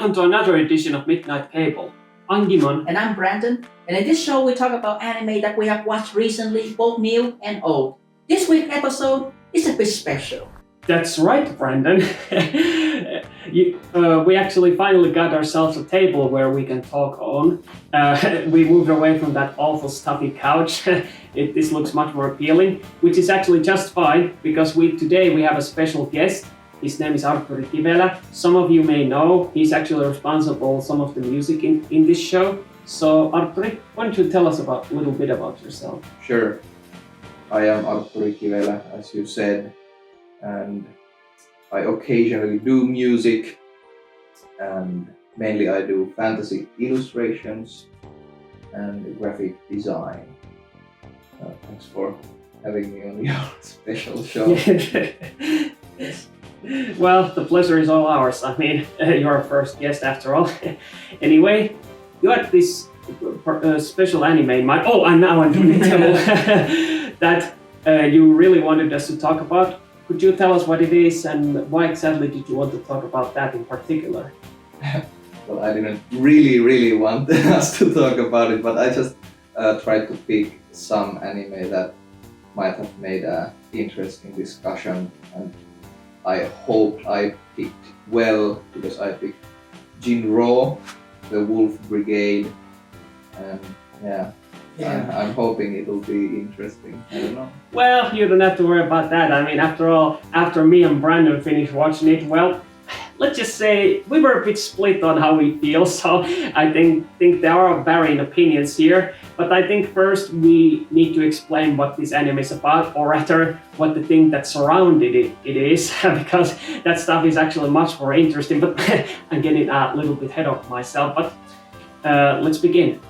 welcome to another edition of Midnight Cable. I'm Giman. And I'm Brandon. And in this show, we talk about anime that we have watched recently, both new and old. This week's episode is a bit special. That's right, Brandon. We actually finally got ourselves a table where we can talk on. We moved away from that awful stuffy couch. This looks much more appealing, which is actually just fine because today we have a special guest. His name is Artturi Kivelä. Some of you may know he's actually responsible for some of the music in this show. So Artturi, why don't you tell us a little bit about yourself? Sure. I am Artturi Kivelä, as you said, and I occasionally do music, and mainly I do fantasy illustrations and graphic design. Thanks for having me on your special show. Yes. Well, the pleasure is all ours. I mean, you're our first guest after all. Anyway, you had this special anime in mind. Oh, and now I'm doing it. That you really wanted us to talk about. Could you tell us what it is and why exactly did you want to talk about that in particular? Well, I didn't really want us to talk about it, but I just tried to pick some anime that might have made an interesting discussion, and I hope I picked well because I picked Jin-Roh, the Wolf Brigade, and yeah. I'm hoping it'll be interesting. I don't know. Well, you don't have to worry about that. I mean, after all, after me and Brandon finished watching it, well, let's just say we were a bit split on how we feel. So I think there are varying opinions here. But I think first we need to explain what this anime is about, or rather, what the thing that surrounded it is, because that stuff is actually much more interesting. But I'm getting a little bit ahead of myself. But let's begin.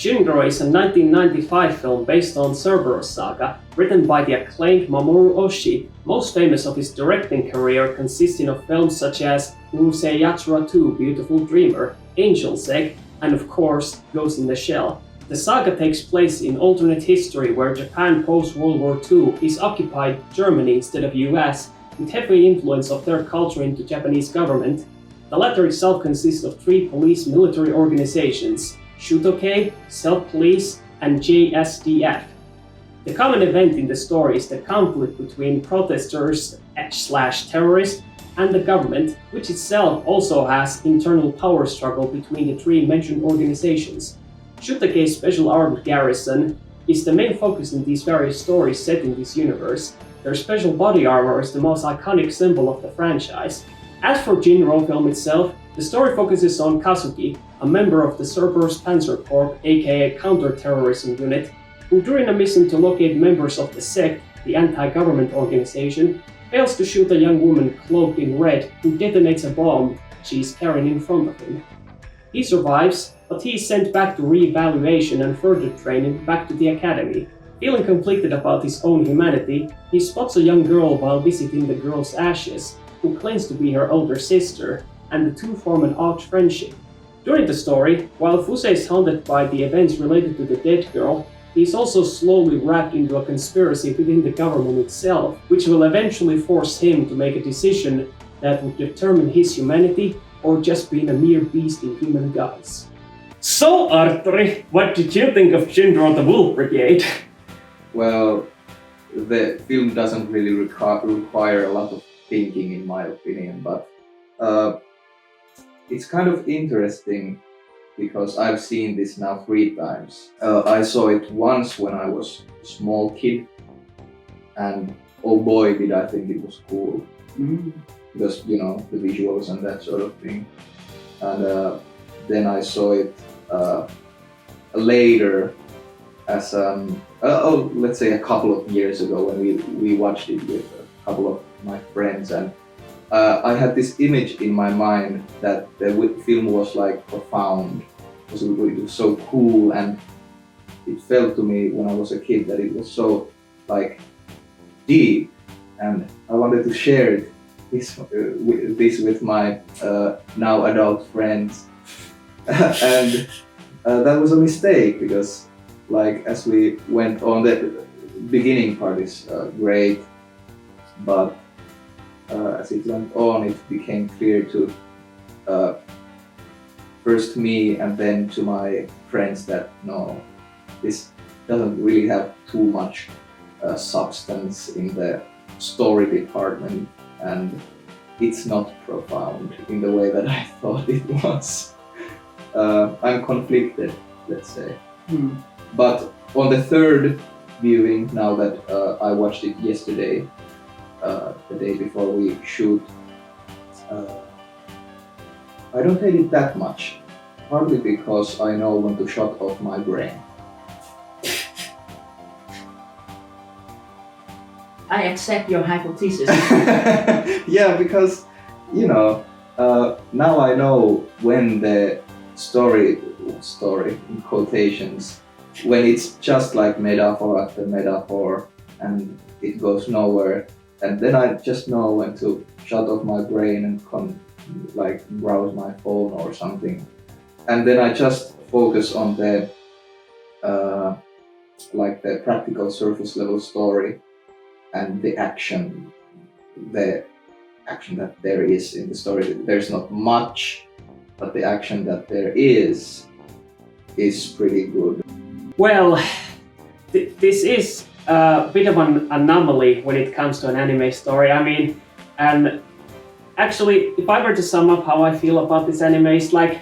Jin-Roh is a 1995 film based on Cerberus saga, written by the acclaimed Mamoru Oshii, most famous of his directing career consisting of films such as Urusei Yatsura 2 Beautiful Dreamer, Angel's Egg, and of course, Ghost in the Shell. The saga takes place in alternate history where Japan post-World War II is occupied Germany instead of US, with heavy influence of their culture into Japanese government. The latter itself consists of 3 police military organizations: Shutoke, Self-Police, and JSDF. The common event in the story is the conflict between protesters/terrorists and the government, which itself also has internal power struggle between the 3 mentioned organizations. Shutoke's Special Armed Garrison is the main focus in these various stories set in this universe. Their special body armor is the most iconic symbol of the franchise. As for Jin-Roh film itself, the story focuses on Kazuki, a member of the Cerberus Panzer Corps, aka counter-terrorism unit, who during a mission to locate members of the sect, the anti-government organization, fails to shoot a young woman cloaked in red who detonates a bomb she is carrying in front of him. He survives, but he is sent back to re-evaluation and further training back to the academy. Feeling conflicted about his own humanity, he spots a young girl while visiting the girl's ashes, who claims to be her older sister, and the two form an arch friendship. During the story, while Fuse is haunted by the events related to the dead girl, he is also slowly wrapped into a conspiracy within the government itself, which will eventually force him to make a decision that would determine his humanity or just being a mere beast in human guise. So, Artturi, what did you think of Jin-Roh the Wolf Brigade? Well, the film doesn't really require a lot of thinking, in my opinion, but it's kind of interesting because I've seen this now 3 times. I saw it once when I was a small kid, and oh boy did I think it was cool. Because, you know, the visuals and that sort of thing. And then I saw it later as, let's say a couple of years ago when we watched it with a couple of my friends, and I had this image in my mind that the film was like profound, because it was so cool, and it felt to me when I was a kid that it was so like deep, and I wanted to share this with my now adult friends, and that was a mistake because, like, as we went on, beginning part is great, but as it went on, it became clear to first me and then to my friends that no, this doesn't really have too much substance in the story department, and it's not profound in the way that I thought it was. I'm conflicted, let's say. But on the third viewing, now that I watched it yesterday, the day before we shoot, I don't hate it that much, partly because I know when to shut off my brain. I accept your hypothesis. Yeah, because now I know when the story in quotations, when it's just like metaphor after metaphor and it goes nowhere, and then I just know when to shut off my brain and browse my phone or something, and then I just focus on the the practical surface level story and the action that there is in the story. There's not much, but the action that there is pretty good. Well, this is a bit of an anomaly when it comes to an anime story. I mean, and actually, if I were to sum up how I feel about this anime, it's like,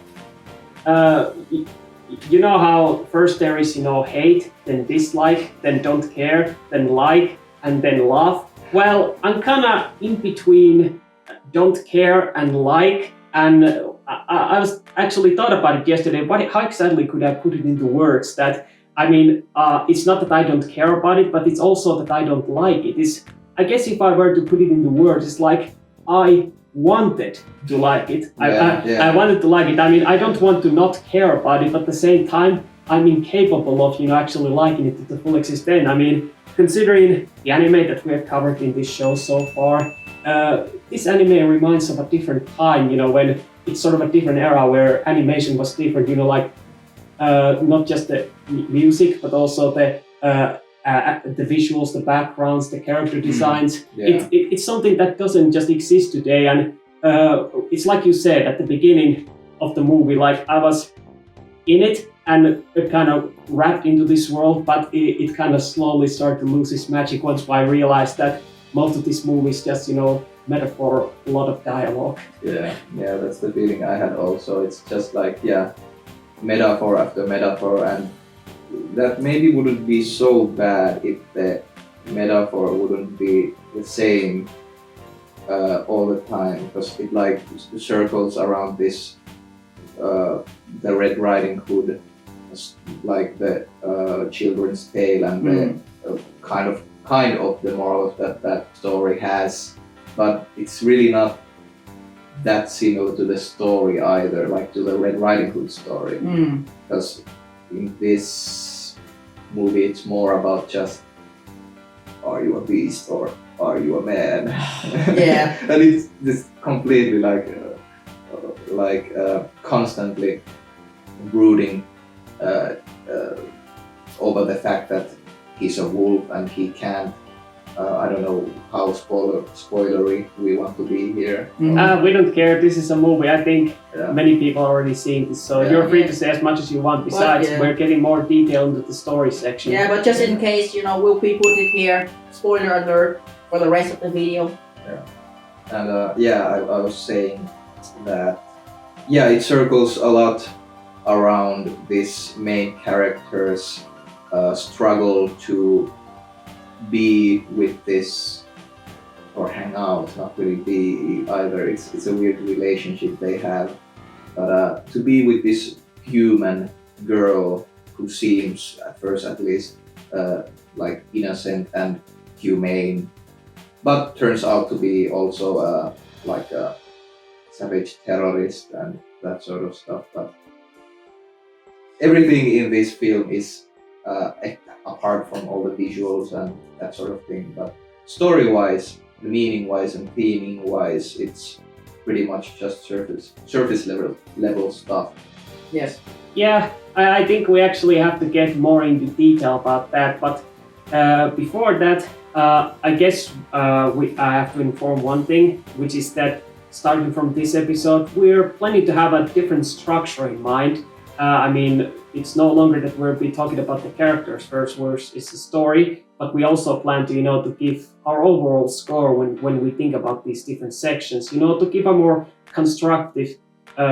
you know how first there is, hate, then dislike, then don't care, then like, and then love. Well, I'm kinda in between don't care and like, and I was actually thought about it yesterday. How exactly could I put it into words? That, I mean, it's not that I don't care about it, but it's also that I don't like it. I guess if I were to put it into words, it's like I wanted to like it. I wanted to like it. I mean, I don't want to not care about it, but at the same time, I'm incapable of, actually liking it to the full extent. I mean, considering the anime that we have covered in this show so far, this anime reminds of a different time, when it's sort of a different era where animation was different, not just the music, but also the visuals, the backgrounds, the character designs. It's something that doesn't just exist today, and it's like you said at the beginning of the movie, like I was in it and kind of wrapped into this world, but it kind of slowly started to lose its magic once I realized that most of this movie is just, metaphor, a lot of dialogue. Yeah, that's the feeling I had also. It's just like, metaphor after metaphor, and that maybe wouldn't be so bad if the metaphor wouldn't be the same all the time, because it circles around this, the Red Riding Hood, like the children's tale, and the kind of the morals that story has, but it's really not that similar to the story either, like to the Red Riding Hood story, because in this movie it's more about just, are you a beast or are you a man? Yeah. And it's just completely constantly brooding over the fact that he's a wolf and he can't. I don't know how spoilery we want to be here. We don't care. This is a movie. I think many people are already seen this, so you're free to say as much as you want. Besides, we're getting more detail into the story section. Yeah, but just in case, we'll be put it here. Spoiler alert for the rest of the video. Yeah. And I was saying that it circles a lot around this main character's struggle to be with this, or hang out, not really be either. It's a weird relationship they have, but to be with this human girl who seems, at first at least, like innocent and humane, but turns out to be also like a savage terrorist and that sort of stuff. But everything in this film is apart from all the visuals and that sort of thing, but story-wise, meaning-wise, and theming-wise, it's pretty much just surface level stuff. Yes. Yeah, I think we actually have to get more into detail about that, but before that, I guess I have to inform one thing, which is that starting from this episode, we're planning to have a different structure in mind. I mean, it's no longer that we'll be talking about the characters first, where it's a story, but we also plan to, to give our overall score when we think about these different sections, to give a more constructive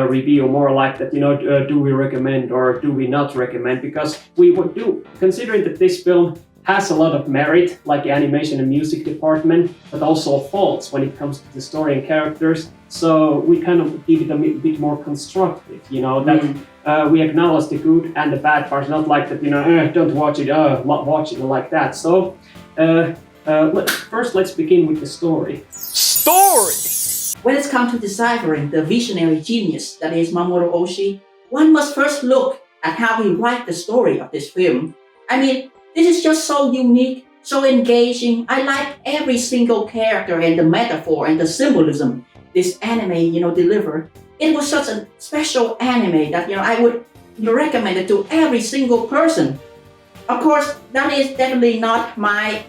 review, more like that, do we recommend or do we not recommend? Because we would do, considering that this film has a lot of merit, like the animation and music department, but also faults when it comes to the story and characters. So we kind of give it a bit more constructive, that we acknowledge the good and the bad parts, not like that, don't watch it, watch it like that. So first, let's begin with the story. Story! When it's come to deciphering the visionary genius that is Mamoru Oshii, one must first look at how he wrote the story of this film. I mean, this is just so unique, so engaging. I like every single character and the metaphor and the symbolism this anime, delivered. It was such a special anime that, I would recommend it to every single person. Of course, that is definitely not my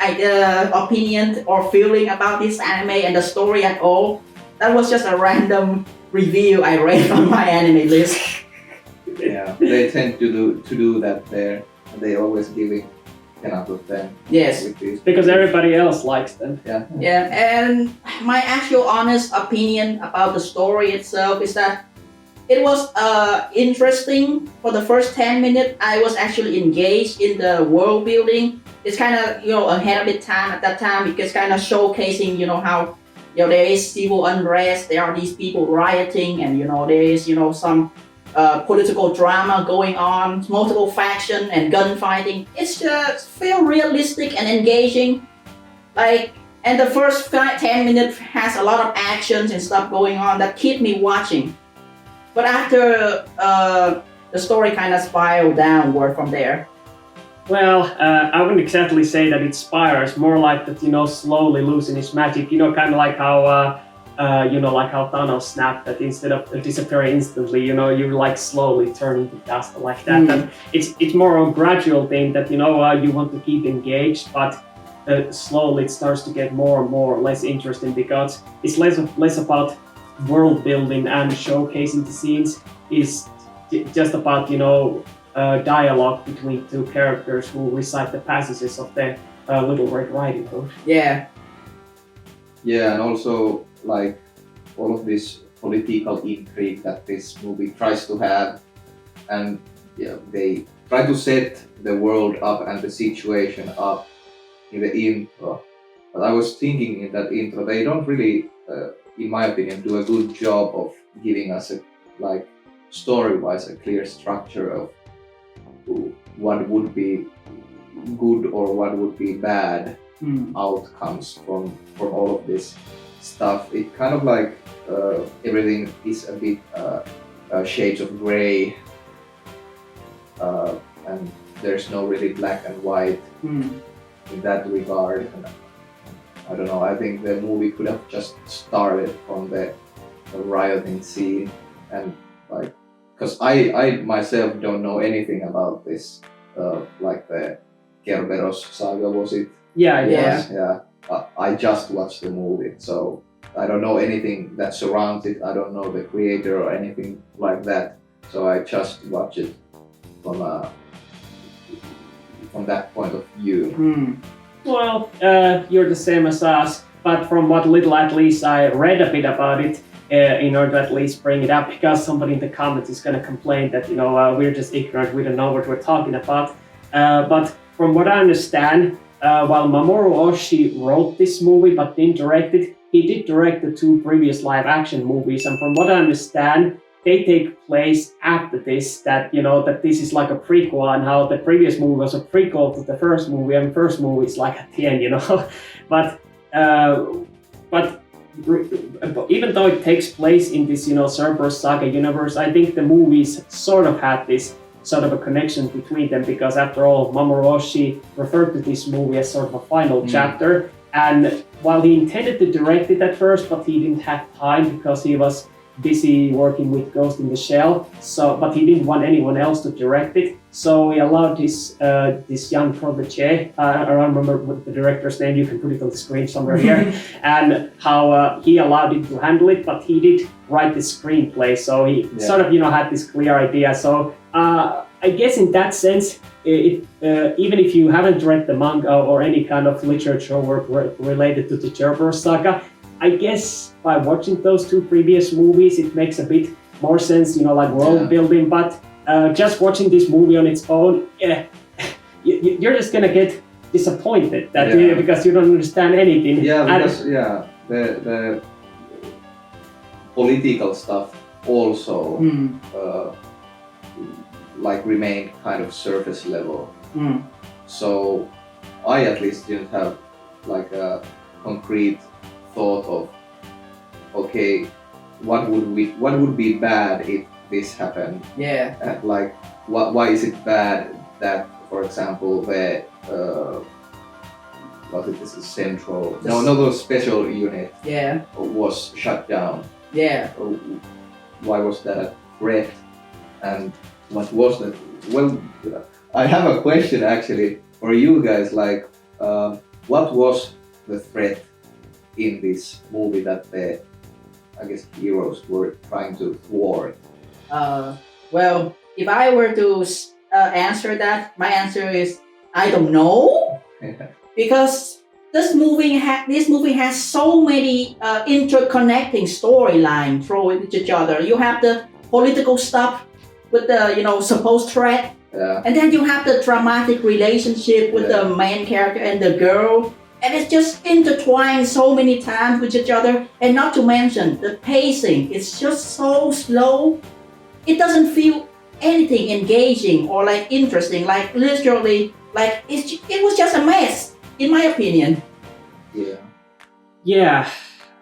opinion or feeling about this anime and the story at all. That was just a random review I read on my anime list. Yeah, they tend to do that there. They always give it 10 out of 10. Yes. Because everybody else likes them. Yeah, and my actual honest opinion about the story itself is that it was interesting. For the first 10 minutes, I was actually engaged in the world building. It's kind of, ahead of its time at that time, because kind of showcasing, how there is civil unrest, there are these people rioting, and there is some political drama going on, multiple faction and gunfighting. It's just feel realistic and engaging. And the first 10 minutes has a lot of actions and stuff going on that keep me watching. But after the story kind of spiraled downward from there. Well, I wouldn't exactly say that it spirals, more like that, slowly losing its magic, kind of like how, like how Thanos snapped, that instead of disappearing instantly, you like slowly turn into dust like that. And it's more a gradual thing that, you want to keep engaged, but slowly it starts to get more and more less interesting, because it's less about world building and showcasing the scenes. It's just about, dialogue between two characters who recite the passages of the Little Red Riding Hood. Yeah. Yeah, and also like all of this political intrigue that this movie tries to have, and they try to set the world up and the situation up in the intro. But I was thinking in that intro, they don't really, in my opinion, do a good job of giving us story-wise a clear structure of what would be good or what would be bad outcomes from all of this stuff. It kind of everything is a bit shades of gray, and there's no really black and white in that regard. And I don't know, I think the movie could have just started from the rioting scene, and because I myself don't know anything about this, the Kerberos saga, was it? Yeah. Yeah. I just watched the movie, so I don't know anything that surrounds it. I don't know the creator or anything like that. So I just watch it from that point of view. Well, you're the same as us, but from what little at least I read a bit about it, in order to at least bring it up, because somebody in the comments is going to complain that we're just ignorant, we don't know what we're talking about. But from what I understand, while Mamoru Oshii wrote this movie but didn't direct it, he did direct the 2 previous live-action movies, and from what I understand, they take place after this. That that this is like a prequel, and how the previous movie was a prequel to the first movie, and the first movie is like at the end, But even though it takes place in this, Cerberus Saga universe, I think the movies sort of had this sort of a connection between them, because after all, Mamoru Oshii referred to this movie as sort of a final chapter. And while he intended to direct it at first, but he didn't have time because he was busy working with Ghost in the Shell. So, but he didn't want anyone else to direct it. So he allowed this young protege. I don't remember what the director's name. You can put it on the screen somewhere here. And how he allowed him to handle it, but he did write the screenplay. So he sort of had this clear idea. So I guess in that sense, even if you haven't read the manga or any kind of literature work related to the Cerberus saga, I guess by watching those two previous movies, it makes a bit more sense, like world building. But just watching this movie on its own, you're just gonna get disappointed because you don't understand anything. Yeah, because the political stuff also remained kind of surface level. So I at least didn't have like a concrete thought of, okay, what would be bad if this happened? Yeah. Why is it bad that, for example, the this is central? The special unit. Yeah. Was shut down. Yeah. Why was that a threat? And what was that? Well, I have a question actually for you guys. What was the threat in this movie that the, I guess, heroes were trying to thwart? Well, if I were to answer that, my answer is I don't know, because this movie has so many interconnecting storylines thrown with each other. You have the political stuff with the supposed threat, and then you have the dramatic relationship with the main character and the girl. And it's just intertwined so many times with each other, and not to mention the pacing. It's just so slow. It doesn't feel anything engaging or interesting. Literally, it was just a mess, in my opinion. Yeah.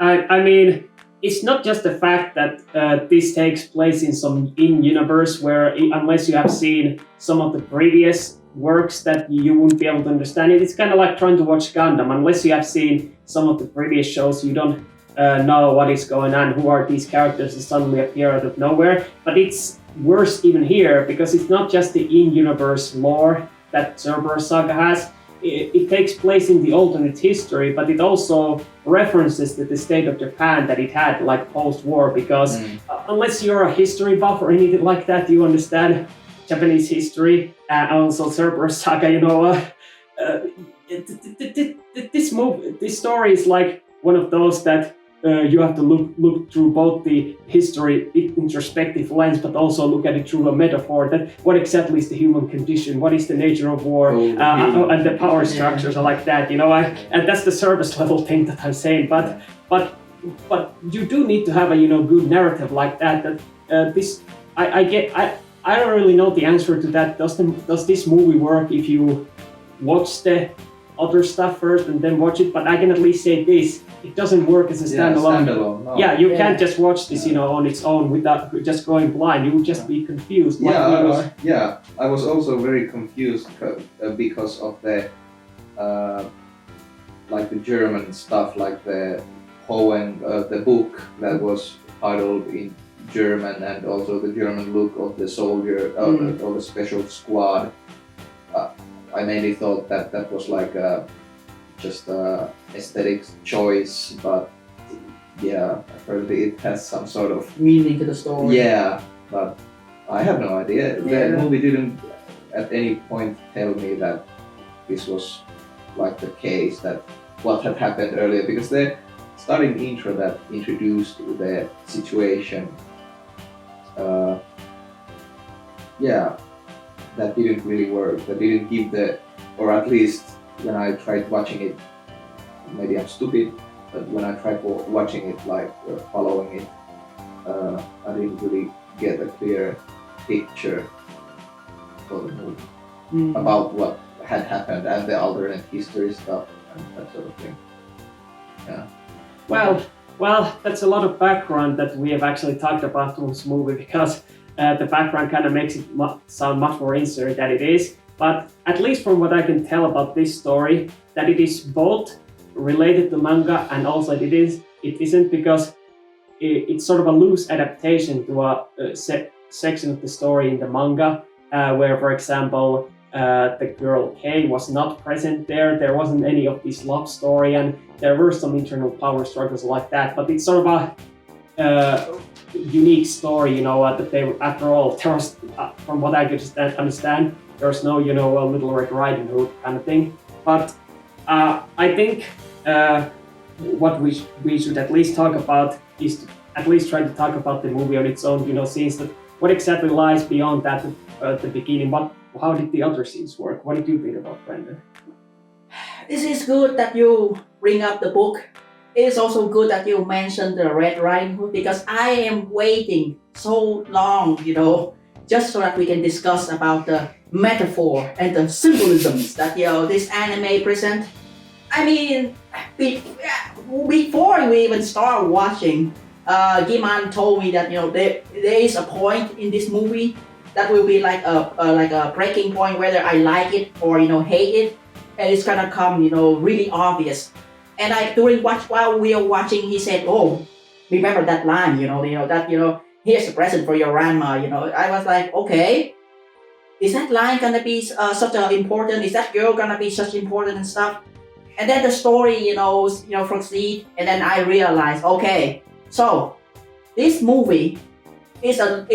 I mean, it's not just the fact that this takes place in some in-universe where, unless you have seen some of the previous works, that you wouldn't be able to understand it. It's kind of like trying to watch Gundam. Unless you have seen some of the previous shows, you don't know what is going on, who are these characters that suddenly appear out of nowhere. But it's worse even here, because it's not just the in-universe lore that Cerberus Saga has. It takes place in the alternate history, but it also references the state of Japan that it had post-war, because unless you're a history buff or anything like that, you understand Japanese history, and also Cerberus Saga, this story is like one of those that you have to look through both the history introspective lens, but also look at it through a metaphor, that what exactly is the human condition, what is the nature of war, and the power structures are like that, and that's the service level thing that I'm saying, but you do need to have a good narrative like that this I don't really know the answer to that. Does this movie work if you watch the other stuff first and then watch it? But I can at least say this: it doesn't work as a standalone. No. Yeah, you can't just watch this, on its own without just going blind. You would just be confused. I was also very confused because of the the German stuff, like the poem, the book that was titled in German, and also the German look of the soldier or the special squad. I mainly thought that was just a aesthetic choice, but apparently it has some sort of meaning to the story. Yeah, but I have no idea. The movie didn't at any point tell me that this was the case, that what had happened earlier, because the starting intro that introduced the situation, that didn't really work. That didn't give or at least when I tried watching it, maybe I'm stupid, but when I tried watching it, following it, I didn't really get a clear picture for the movie about what had happened and the alternate history stuff and that sort of thing. Yeah. Well, that's a lot of background that we have actually talked about in this movie, because the background kind of makes it sound much more insert than it is. But at least from what I can tell about this story, that it is both related to manga and also it isn't, because it's sort of a loose adaptation to a section of the story in the manga, where, for example, the girl Kay was not present there. There wasn't any of this love story, and there were some internal power struggles like that. But it's sort of a unique story, that they, after all, there was, from what I could understand, there's no, a Little Red Riding Hood kind of thing. But I think what we should at least talk about is to at least try to talk about the movie on its own, scenes that what exactly lies beyond that at the beginning. How did the other scenes work? What did you think about Brandon? This is good that you bring up the book. It is also good that you mentioned the Red Riding Hood, because I am waiting so long, just so that we can discuss about the metaphor and the symbolisms that this anime present. I mean, before we even start watching, Giman told me that there is a point in this movie that will be like a breaking point, whether I like it or hate it, and it's gonna come really obvious. And while we are watching, he said, "Oh, remember that line? Here's a present for your grandma." I was like, "Okay, is that line gonna be such a important? Is that girl gonna be such important and stuff?" And then the story, proceed, and then I realized, okay, so this movie is a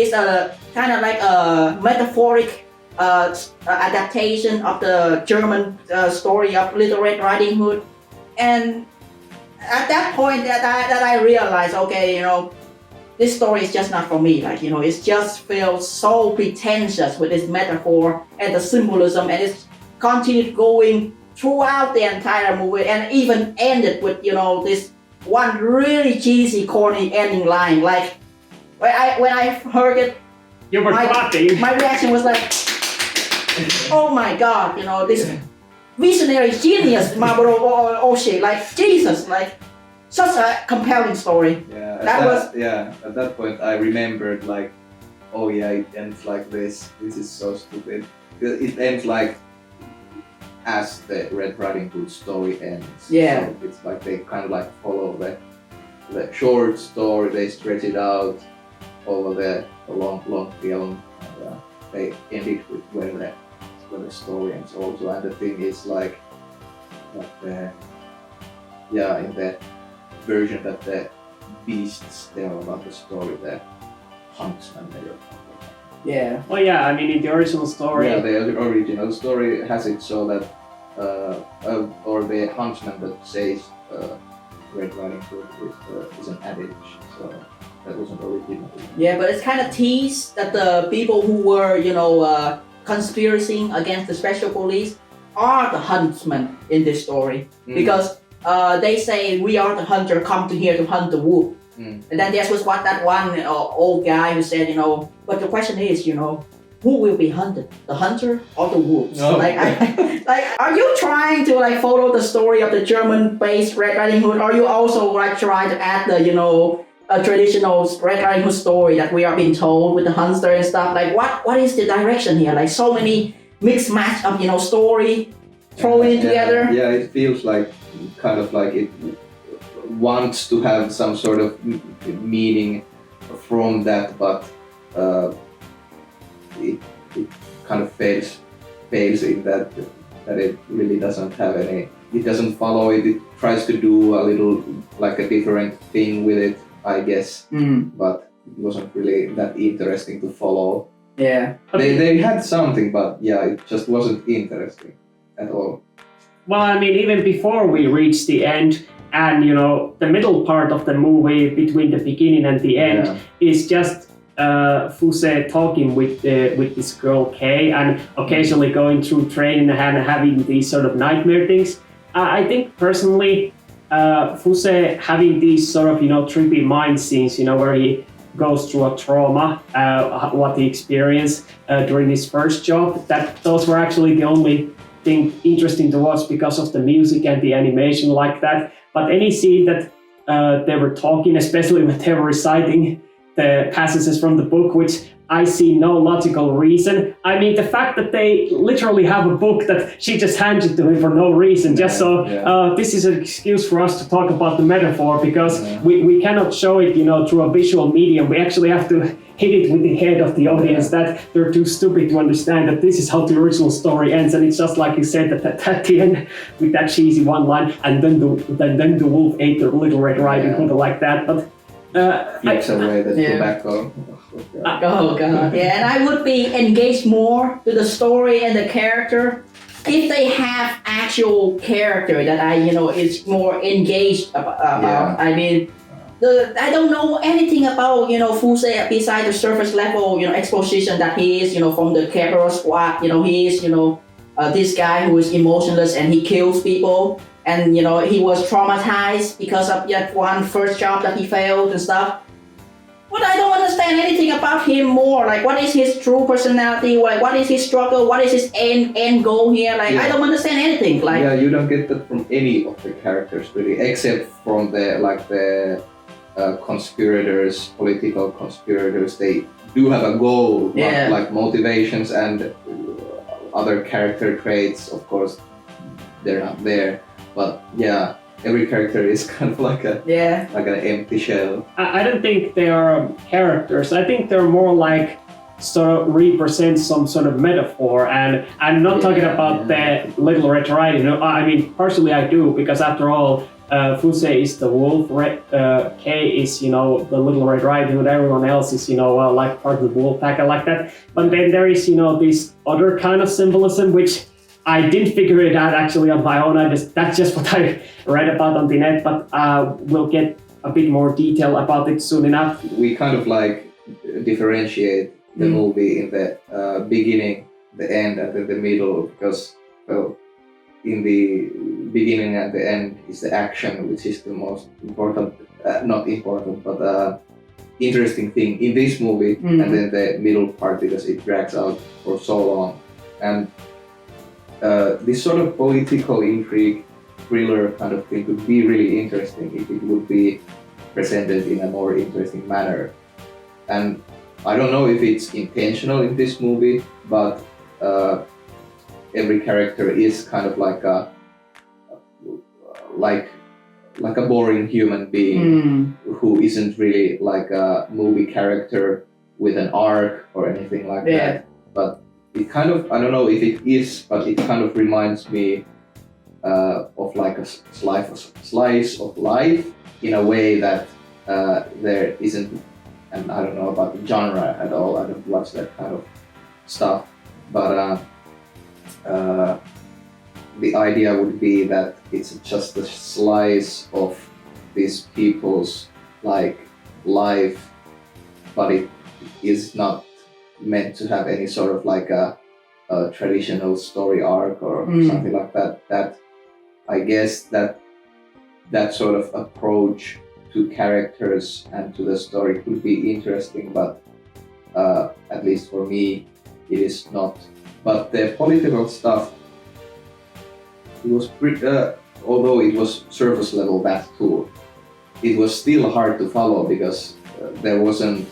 kind of like a metaphoric adaptation of the German story of Little Red Riding Hood. And at that point that I realized, okay, this story is just not for me. Like, it just feels so pretentious with this metaphor and the symbolism, and it's continued going throughout the entire movie, and even ended with this one really cheesy, corny ending line. Like when I heard it, you were clapping. My reaction was like, "Oh my God!" This visionary genius, Mamoru Oshii, like Jesus, like such a compelling story. Yeah, at that point I remembered, like, oh yeah, it ends like this. This is so stupid. It ends like as the Red Riding Hood story ends. Yeah. So it's like they kind of like follow the short story, they stretch it out over the long film. And, they end it with where the story ends also. And the thing is like that in the version that the beasts tell about the story, the huntsman Yeah. Well, yeah, I mean, in the original story... Yeah, the original story has it so that, or the huntsman that says Red Riding Hood is an adage, so that wasn't original. Yeah, but it's kind of teased that the people who were, conspiring against the special police are the huntsmen in this story. Because they say, "We are the hunter, come to here to hunt the wolf." And then there was that one old guy who said, but the question is, who will be hunted, the hunter or the wolves? No. Like, are you trying to follow the story of the German-based Red Riding Hood? Or are you also trying to add the a traditional Red Riding Hood story that we are being told with the hunter and stuff? Like, what is the direction here? Like, so many mixed match of story thrown in together. Yeah, it feels like kind of like it wants to have some sort of meaning from that, but it kind of fails in that it really doesn't have any. It doesn't follow it. It tries to do a little like a different thing with it, I guess, but it wasn't really that interesting to follow. Yeah, they had something, but yeah, it just wasn't interesting at all. Well, I mean, even before we reached the end, and the middle part of the movie between the beginning and the end is just Fuse talking with this girl Kay, and occasionally going through training and having these sort of nightmare things. I think personally, Fuse having these sort of trippy mind scenes, where he goes through a trauma, what he experienced during his first job, that those were actually the only thing interesting to watch because of the music and the animation like that. But any scene that they were talking, especially when they were reciting the passages from the book, which I see no logical reason. I mean, the fact that they literally have a book that she just handed to him for no reason, just so this is an excuse for us to talk about the metaphor, because we cannot show it, through a visual medium. We actually have to hit it with the head of the audience that they're too stupid to understand that this is how the original story ends, and it's just like you said, that at the end with that cheesy one line, and then the wolf ate the Little Red Riding Hood like that. But flips away the tobacco. Oh god, yeah, and I would be engaged more to the story and the character if they have actual character that I, is more engaged about. Yeah. I mean, I don't know anything about, Fuse beside the surface level, exposition that he is, from the Capital Squad. He is, this guy who is emotionless and he kills people. And, he was traumatized because of that one first job that he failed and stuff. But I don't understand anything about him more. Like, what is his true personality? Like, what is his struggle? What is his end goal here? Like, I don't understand anything. Like, you don't get that from any of the characters really, except from the conspirators, political conspirators. They do have a goal, like motivations and other character traits. Of course, they're not there. But every character is kind of like an empty shell. I don't think they are characters. I think they're more like sort of represent some sort of metaphor. And I'm not talking about the Little Red Riding. I mean, partially I do, because after all, Fuse is the wolf, Kay is, the Little Red Riding Hood, everyone else is, like part of the wolf pack and like that. But then there is, this other kind of symbolism, which I didn't figure it out actually on my own. That's just what I read about on the net, but we'll get a bit more detail about it soon enough. We kind of like differentiate the movie in the beginning, the end, and then the middle, because in the beginning and the end is the action, which is the most important, not important, but interesting thing in this movie, and then the middle part, because it drags out for so long. And this sort of political intrigue thriller kind of thing could be really interesting if it would be presented in a more interesting manner. And I don't know if it's intentional in this movie, but every character is kind of like a boring human being who isn't really like a movie character with an arc or anything like that. But it kind of, I don't know if it is, but it kind of reminds me of like a slice of life in a way that there isn't, and I don't know about the genre at all, I don't watch that kind of stuff, but the idea would be that it's just a slice of these people's like life, but it is not meant to have any sort of like a traditional story arc or something like that. That I guess that sort of approach to characters and to the story could be interesting, but at least for me it is not. But the political stuff, it was pretty, although it was surface level that too, it was still hard to follow, because there wasn't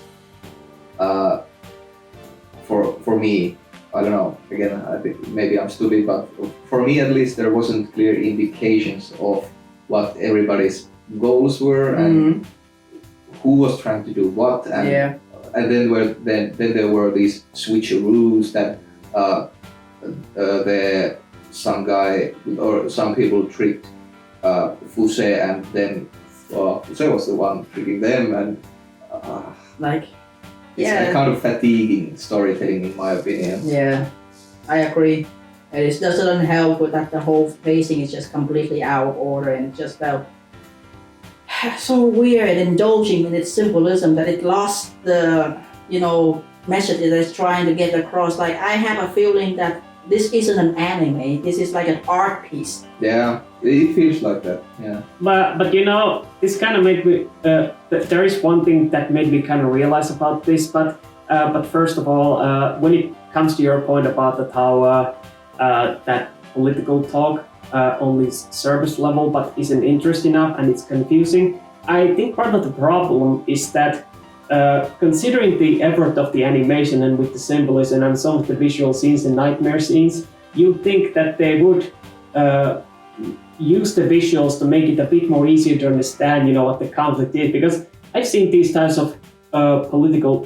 for me, I don't know, again, I think maybe I'm stupid, but for me at least there wasn't clear indications of what everybody's goals were and who was trying to do what, and then there were these switcheroos that some guy or some people tricked Fuse, and then Fuse was the one tricking them, and it's a kind of fatiguing storytelling in my opinion. Yeah, I agree. It doesn't help with that the whole pacing is just completely out of order, and it just felt so weird, indulging in its symbolism, that it lost the message that it's trying to get across. Like, I have a feeling that this isn't an anime, this is like an art piece. Yeah, it feels like that, yeah. But this kind of made me, there is one thing that made me kind of realize about this, but first of all, when it comes to your point about that how that political talk only surface level but isn't interesting enough and it's confusing, I think part of the problem is that considering the effort of the animation and with the symbolism and some of the visual scenes and nightmare scenes, you'd think that they would use the visuals to make it a bit more easier to understand, what the conflict is. Because I've seen these types of political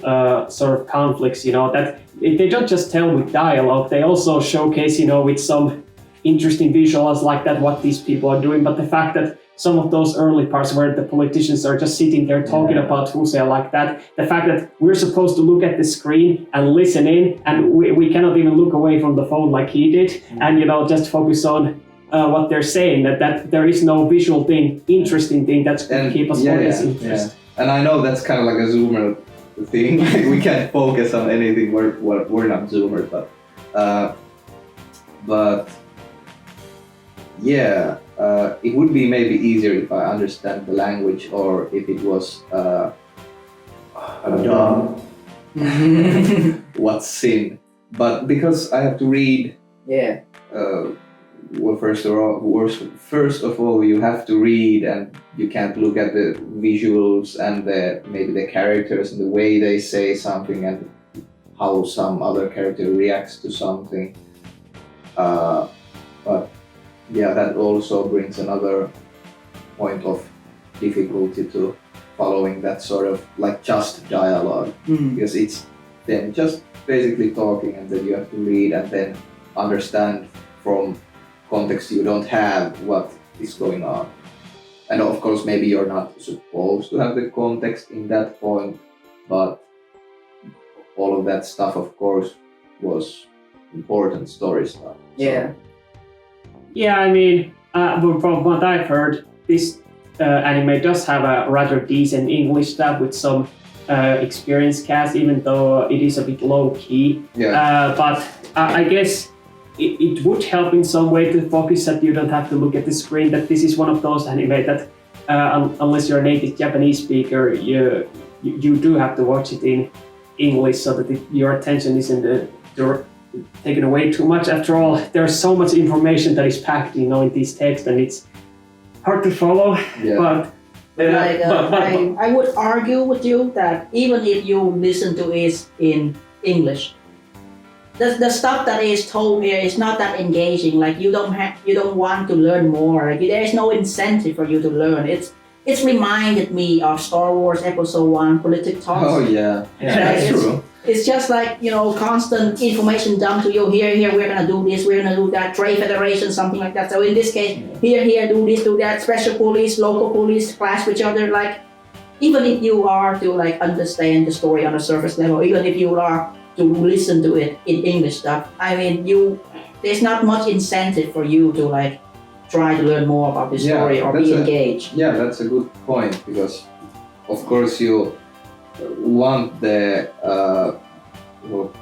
sort of conflicts, that they don't just tell with dialogue, they also showcase, with some interesting visuals like that, what these people are doing. But the fact that some of those early parts where the politicians are just sitting there talking about Hussein like that, the fact that we're supposed to look at the screen and listen in, and we cannot even look away from the phone like he did, and just focus on what they're saying, that there is no visual thing, interesting thing that's going to keep us audience interest. Yeah. And I know that's kind of like a Zoomer thing. We can't focus on anything. We're not Zoomers, but yeah, it would be maybe easier if I understand the language, or if it was dumb. What's sin? But because I have to read. Yeah. Well, first of all, you have to read, and you can't look at the visuals and maybe the characters and the way they say something and how some other character reacts to something. But yeah, that also brings another point of difficulty to following that sort of like just dialogue, because it's then just basically talking, and then you have to read and then understand from context you don't have what is going on. And of course maybe you're not supposed to have the context in that point, but all of that stuff of course was important story stuff. Yeah. Yeah, I mean, from what I've heard, this anime does have a rather decent English dub with some experienced cast, even though it is a bit low key. Yeah. But I guess it would help in some way to focus that you don't have to look at the screen, that this is one of those anime that unless you're a native Japanese speaker, you do have to watch it in English so that your attention isn't taken away too much. After all, there's so much information that is packed in these texts, and it's hard to follow. Yeah. But I would argue with you that even if you listen to it in English, the stuff that is told here is not that engaging. Like you don't want to learn more. Like there is no incentive for you to learn. It's reminded me of Star Wars Episode 1 politic talks. Oh yeah, that's true. It's just like, constant information dumped to you. Here, we're gonna do this, we're gonna do that, Trade Federation, something like that. So in this case, here, do this, do that, special police, local police, clash with each other. Like, even if you are to understand the story on a surface level, even if you are to listen to it in English stuff, I mean, there's not much incentive for you to try to learn more about the story or be engaged. Yeah, that's a good point, because of course you want the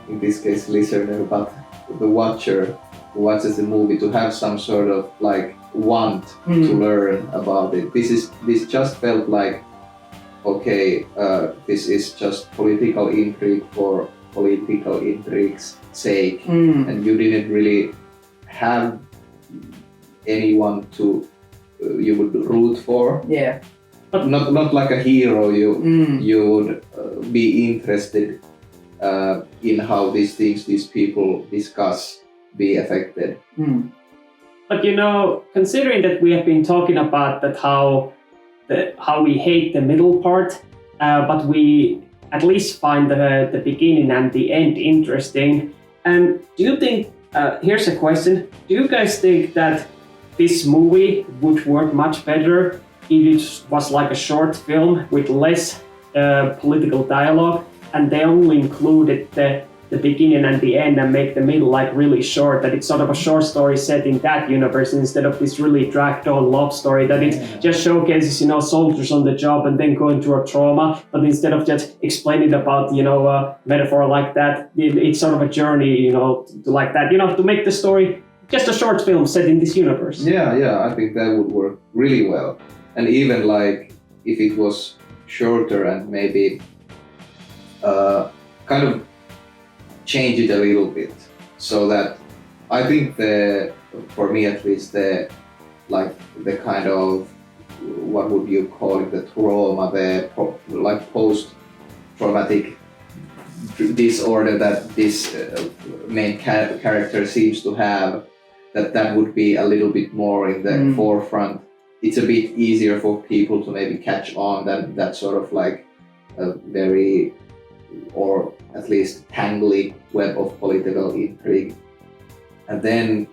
in this case listener, but the watcher who watches the movie to have some sort of want to learn about it. This just felt like, okay, this is just political intrigue for political intrigue's sake, and you didn't really have anyone to you would root for. Yeah. But not like a hero. You would be interested in how these things these people discuss be affected. But considering that we have been talking about that how we hate the middle part, but we at least find the beginning and the end interesting. And do you think? Here's a question: do you guys think that this movie would work much better if it was like a short film with less political dialogue, and they only included the beginning and the end and make the middle really short, that it's sort of a short story set in that universe instead of this really dragged on love story that it just showcases soldiers on the job and then going through a trauma, but instead of just explaining about a metaphor like that, it's sort of a journey like that, to make the story just a short film set in this universe. Yeah, I think that would work really well. And even if it was shorter and maybe kind of change it a little bit, so that I think for me at least, the kind of, what would you call it, the trauma, post traumatic disorder that this main character seems to have, that would be a little bit more in the forefront. It's a bit easier for people to maybe catch on than that sort of like a very, or at least tangly web of political intrigue. And then,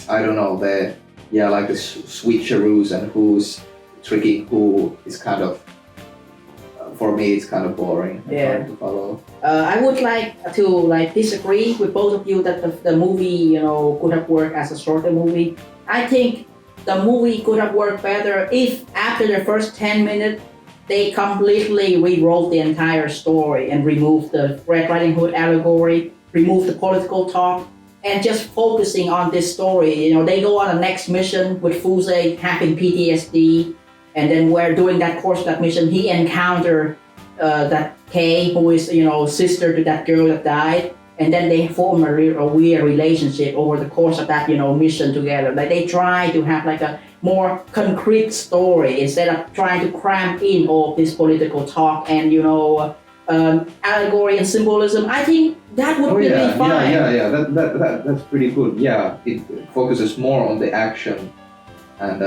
I don't know, the switcheroos and who's tricking who is kind of, for me, it's kind of boring and hard to follow. I would like to disagree with both of you that the movie, could have worked as a shorter movie. I think the movie could have worked better if after the first 10 minutes they completely rewrote the entire story and removed the Red Riding Hood allegory, removed the political talk, and just focusing on this story. They go on the next mission with Fuse having PTSD, and then during that course of that mission, he encountered that Kay, who is, sister to that girl that died, and then they form a weird relationship over the course of that, mission together. Like they try to have like a more concrete story instead of trying to cram in all this political talk and, allegory and symbolism. I think that would be fine. That's pretty good. Yeah, it focuses more on the action and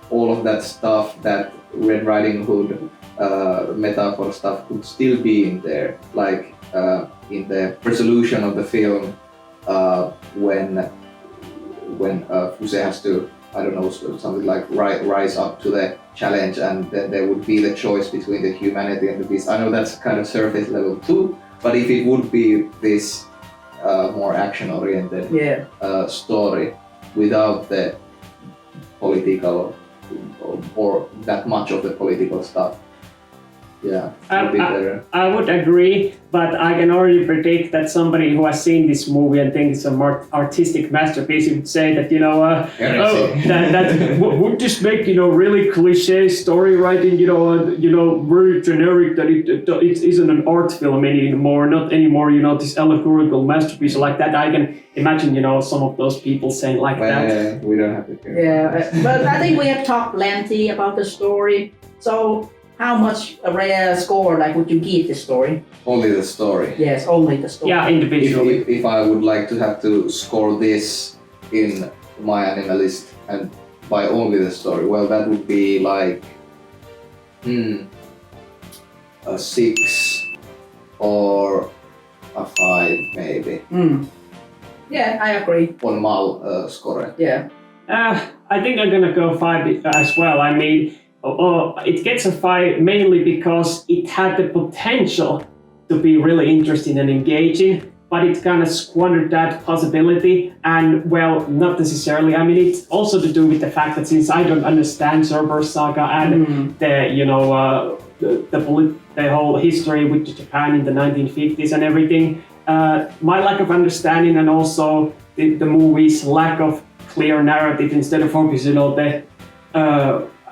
all of that stuff that Red Riding Hood metaphor stuff could still be in there, like in the resolution of the film when Fuse has to, I don't know, something like rise up to the challenge, and then there would be the choice between the humanity and the beast. I know that's kind of surface level too, but if it would be this more action-oriented story without the political or that much of the political stuff, it would be better. I would agree, but I can already predict that somebody who has seen this movie and thinks it's a more artistic masterpiece would say that, that would this make, really cliche story writing, very generic, that it isn't an art film anymore, not anymore, this allegorical masterpiece like that. I can imagine, some of those people saying like that. Yeah, we don't have to care. Yeah, but I think we have talked plenty about the story. So, how much a rare score would you give this story? Only the story. Yes, only the story. Yeah, individually. If I would like to have to score this in my Animalist and by only the story, well, that would be like a 6 or a 5 maybe. Yeah, I agree. On Mal score. Yeah. I think I'm gonna go 5 as well. I mean, it gets a 5 mainly because it had the potential to be really interesting and engaging, but it kind of squandered that possibility. And well, not necessarily. I mean, it's also to do with the fact that since I don't understand Cerberus Saga and the whole history with Japan in the 1950s and everything, my lack of understanding and also the movie's lack of clear narrative, instead of focusing on the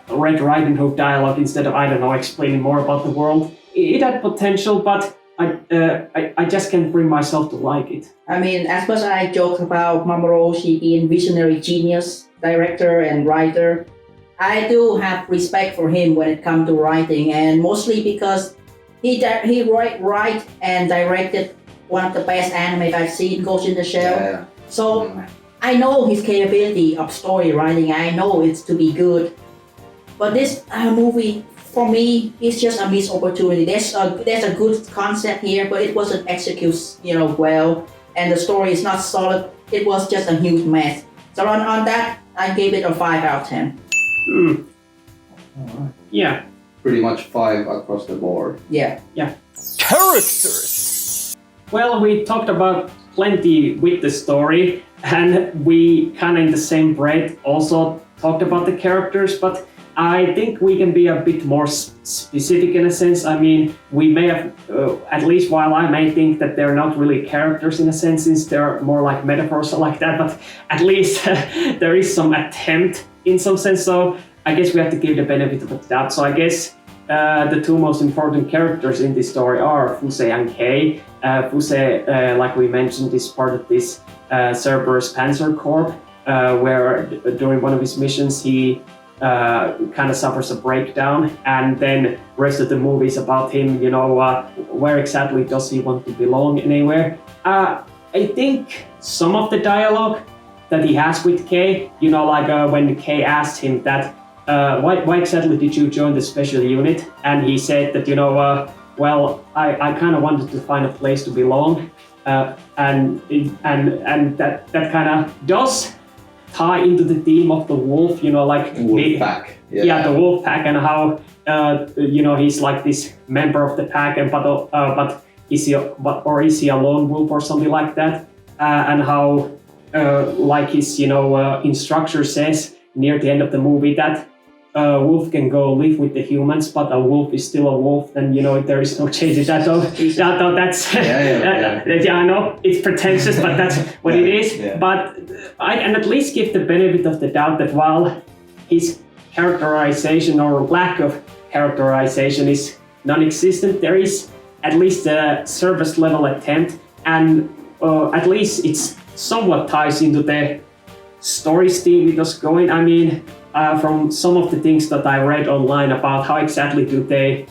Red Riding Hood dialogue instead of, explaining more about the world. It had potential, but I just can't bring myself to like it. I mean, as much as I joke about Mamoru Oshii being visionary genius, director and writer, I do have respect for him when it comes to writing, and mostly because he write and directed one of the best anime I've seen, Ghost in the Shell. Yeah. So I know his capability of story writing. I know it's to be good. But this movie, for me, is just a missed opportunity. There's a good concept here, but it wasn't executed, well, and the story is not solid. It was just a huge mess. So on that, I gave it a 5 out of 10. Alright. Yeah. Pretty much 5 across the board. Yeah. Characters! Well, we talked about plenty with the story, and we kind of in the same breath also talked about the characters, but I think we can be a bit more specific in a sense. I mean, we may have, at least while I may think that they're not really characters in a sense, since they're more like metaphors or like that, but at least there is some attempt in some sense. So I guess we have to give the benefit of the doubt. So I guess the 2 most important characters in this story are Fuse and Kei. Fuse, like we mentioned, is part of this Cerberus Panzer Corps, where during one of his missions he kind of suffers a breakdown, and then rest of the movie is about him, where exactly does he want to belong anywhere. I think some of the dialogue that he has with Kay, when Kay asked him that, why exactly did you join the special unit? And he said that, I kind of wanted to find a place to belong, and that kind of does tie into the theme of the wolf, Wolf pack. Yeah, the wolf pack, and how he's like this member of the pack, and but is he a lone wolf or something like that? And how like his instructor says near the end of the movie that wolf can go live with the humans, but a wolf is still a wolf, and there is no change in that. So that's I know it's pretentious, but that's what it is. Yeah. But I can at least give the benefit of the doubt that while his characterization or lack of characterization is non-existent, there is at least a surface level attempt, and at least it's somewhat ties into the story theme it was going. I mean, from some of the things that I read online about how exactly do they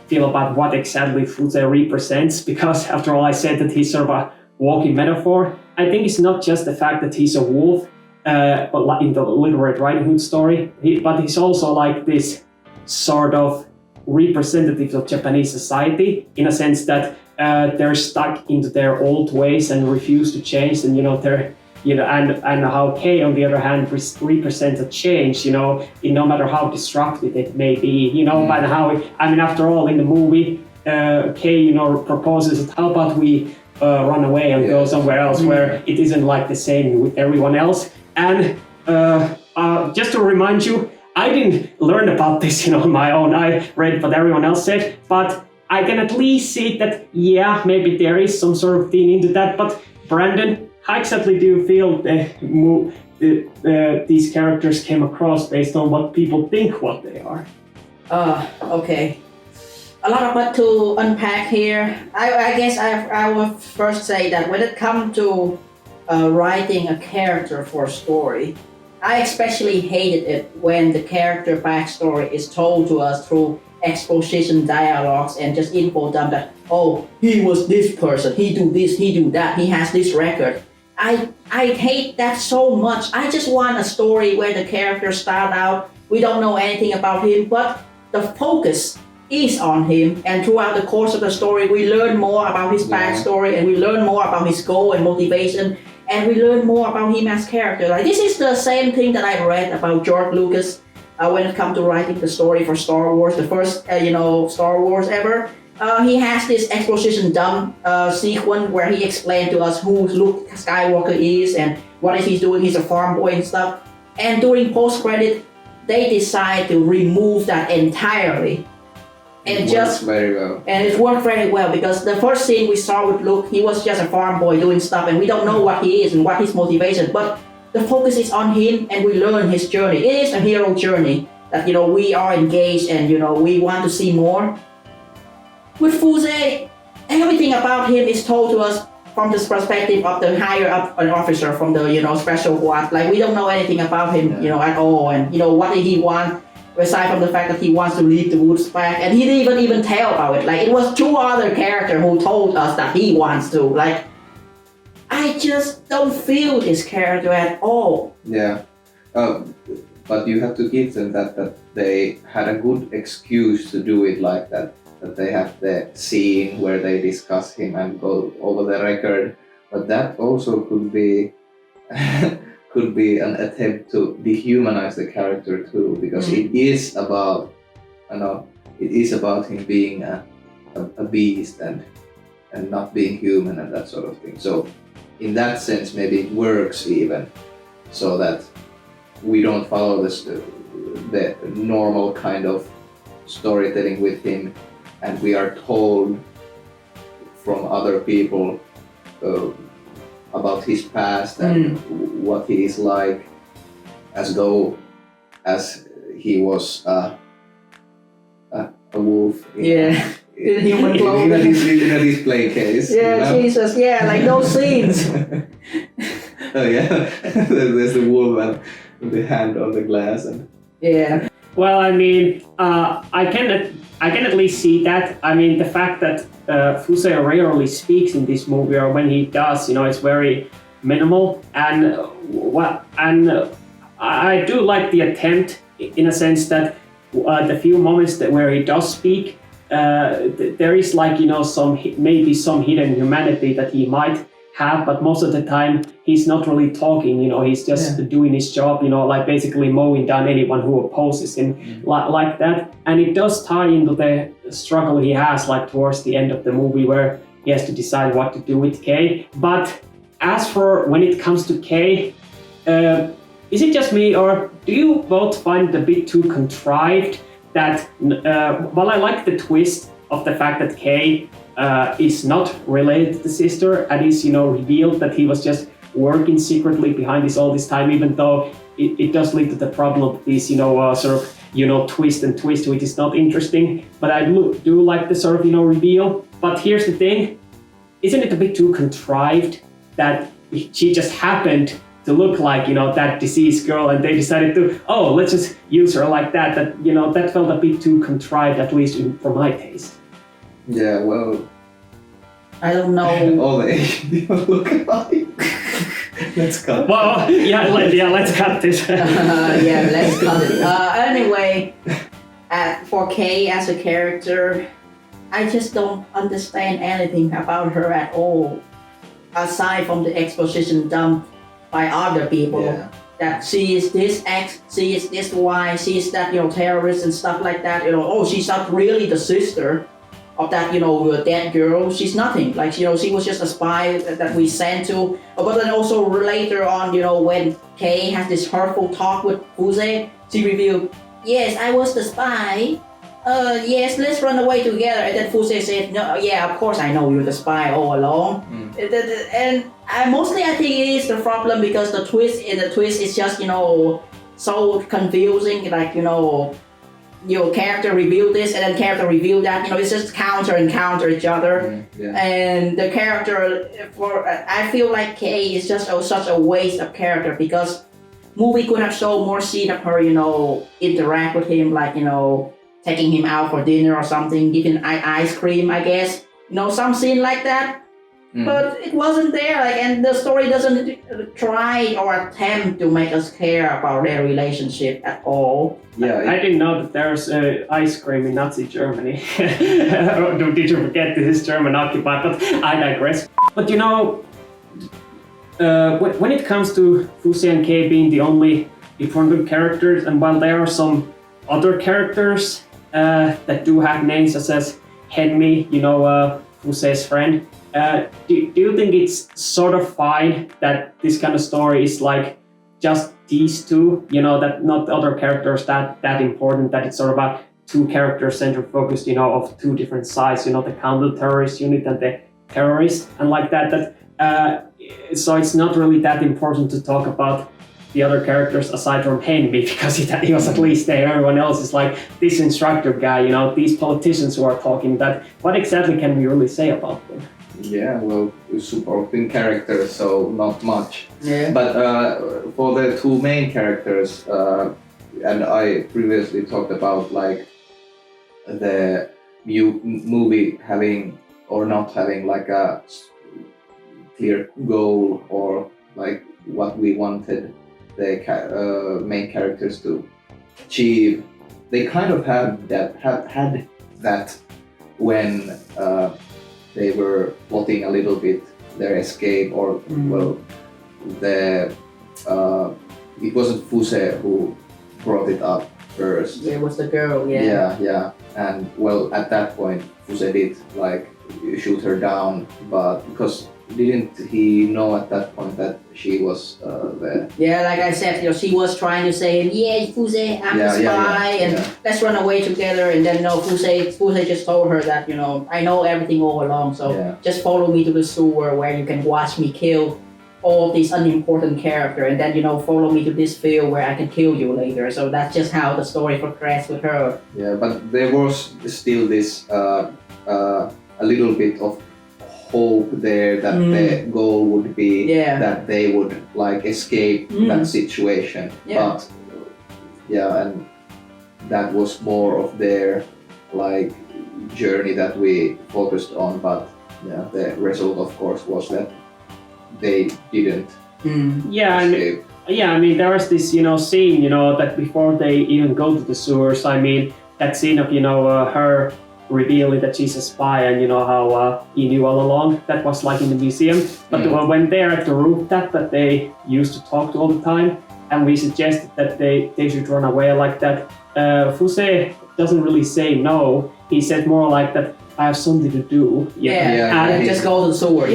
feel about what exactly Fuse represents, because after all I said that he's sort of a walking metaphor. I think it's not just the fact that he's a wolf, but in the Little Red Riding Hood story, but he's also like this sort of representative of Japanese society, in a sense that they're stuck into their old ways and refuse to change, and they're and how Kay on the other hand represents a change, in no matter how disruptive it may be, but how after all in the movie Kay proposes how about we run away and go somewhere else where it isn't like the same with everyone else. And just to remind you, I didn't learn about this on my own. I read what everyone else said, but I can at least see that maybe there is some sort of theme into that. But Brandon, how exactly do you feel these characters came across based on what people think what they are? Okay. A lot of what to unpack here. I guess I will first say that when it comes to writing a character for a story, I especially hated it when the character backstory is told to us through exposition dialogues and just info dump that, oh, he was this person, he do this, he do that, he has this record. I hate that so much. I just want a story where the characters start out, we don't know anything about him, but the focus is on him, and throughout the course of the story we learn more about his backstory, and we learn more about his goal and motivation, and we learn more about him as character. Like, this is the same thing that I read about George Lucas when it comes to writing the story for Star Wars, the first Star Wars ever. He has this exposition dump sequence where he explained to us who Luke Skywalker is and what is he doing. He's a farm boy and stuff. And during post-credit, they decide to remove that entirely. And it works very well. And it worked very well because the first scene we saw with Luke, he was just a farm boy doing stuff, and we don't know what he is and what his motivation. But the focus is on him, and we learn his journey. It is a hero journey that we are engaged, and we want to see more. With Fuse, everything about him is told to us from the perspective of the higher up an officer from the special squad. Like, we don't know anything about him at all, and what did he want aside from the fact that he wants to lead the woods back, and he didn't even tell about it. Like, it was two other characters who told us that he wants to. Like, I just don't feel this character at all. Yeah, but you have to give them that they had a good excuse to do it like that. That they have the scene where they discuss him and go over the record, but that also could be an attempt to dehumanize the character too, because it is about him being a beast and not being human and that sort of thing. So in that sense, maybe it works even, so that we don't follow the normal kind of storytelling with him, and we are told from other people about his past and what he is like, as he was a wolf in human clothing. in a display case. Yeah, Jesus, like those scenes. Oh yeah, there's the wolf and the hand on the glass, and Yeah. Well, I mean, I can at least see that. I mean, the fact that Fuse rarely speaks in this movie, or when he does, it's very minimal. And I do like the attempt, in a sense that the few moments where he does speak, there is like maybe some hidden humanity that he might have, but most of the time he's not really talking. He's just doing his job. Like basically mowing down anyone who opposes him, like that. And it does tie into the struggle he has, like towards the end of the movie, where he has to decide what to do with Kay. But as for when it comes to Kay, is it just me, or do you both find it a bit too contrived that, while I like the twist of the fact that Kay is not related to the sister, and is, revealed that he was just working secretly behind this all this time, even though it does lead to the problem of this, twist and twist, which is not interesting. But I do like the sort of, reveal. But here's the thing, isn't it a bit too contrived that she just happened to look like, that deceased girl, and they decided to, let's just use her like that. That felt a bit too contrived, at least for my taste. Yeah, well, I don't know. all the Asian people look alike. Let's cut. Well, let's cut this. Let's cut it. Anyway, for Kay as a character, I just don't understand anything about her at all, aside from the exposition dumped by other people. Yeah. That she is this X, she is this Y, she is that, terrorist and stuff like that. She's not really the sister of that, dead girl. She's nothing. Like, she was just a spy that we sent to. But then also later on, when Kay has this hurtful talk with Fuse, she revealed, yes, I was the spy. Yes, let's run away together. And then Fuse said, no, yeah, of course I know you're the spy all along. And I think it is the problem, because the twist is just, so confusing. Like, character reveal this and then character reveal that. It's just counter each other. And the character, I feel like Kay is just such a waste of character, because movie could have shown more scene of her, interact with him, like, taking him out for dinner or something, giving ice cream, I guess. Some scene like that. But it wasn't there, and the story doesn't try or attempt to make us care about their relationship at all. Yeah, I didn't know that there's ice cream in Nazi Germany. Did you forget this is German occupied? But I digress. But when it comes to Fuse and Kay being the only important characters, and while there are some other characters that do have names, such as Henmi, Fuse's friend, do you think it's sort of fine that this kind of story is like just these two, that not the other characters that important, that it's sort of a two characters centered focused, of two different sides, the counter-terrorist unit and the terrorist, and like that so it's not really that important to talk about the other characters aside from Henry, because he was at least there. Everyone else is like this instructor guy, these politicians who are talking. That what exactly can we really say about them? Yeah, well, supporting characters, so not much. Yeah. But for the two main characters, and I previously talked about like the movie having or not having like a clear goal, or like what we wanted the main characters to achieve. They kind of had that when they were plotting a little bit their escape, or it wasn't Fuse who brought it up first. It was the girl, yeah. Yeah. And well, at that point, Fuse did like shoot her down, but because didn't he know at that point that she was there? Yeah, like I said, she was trying to say, yeah, Fuse, I'm the spy, and let's run away together. And then Fuse just told her that, I know everything all along, so just follow me to the sewer where you can watch me kill all these unimportant characters, and then follow me to this field where I can kill you later. So that's just how the story progressed with her. Yeah, but there was still this a little bit of hope there that the goal would be that they would like escape that situation. But and that was more of their like journey that we focused on, but yeah, the result of course was that they didn't Yeah, escape. I mean, there was this, scene, that before they even go to the sewers, I mean, that scene of, her revealing that she's a spy and, how he knew all along. That was like in the museum. But when they're at the rooftop that they used to talk to all the time, and we suggested that they should run away like that, Fuse doesn't really say no. He said more like that, I have something to do. And just go to the sewer.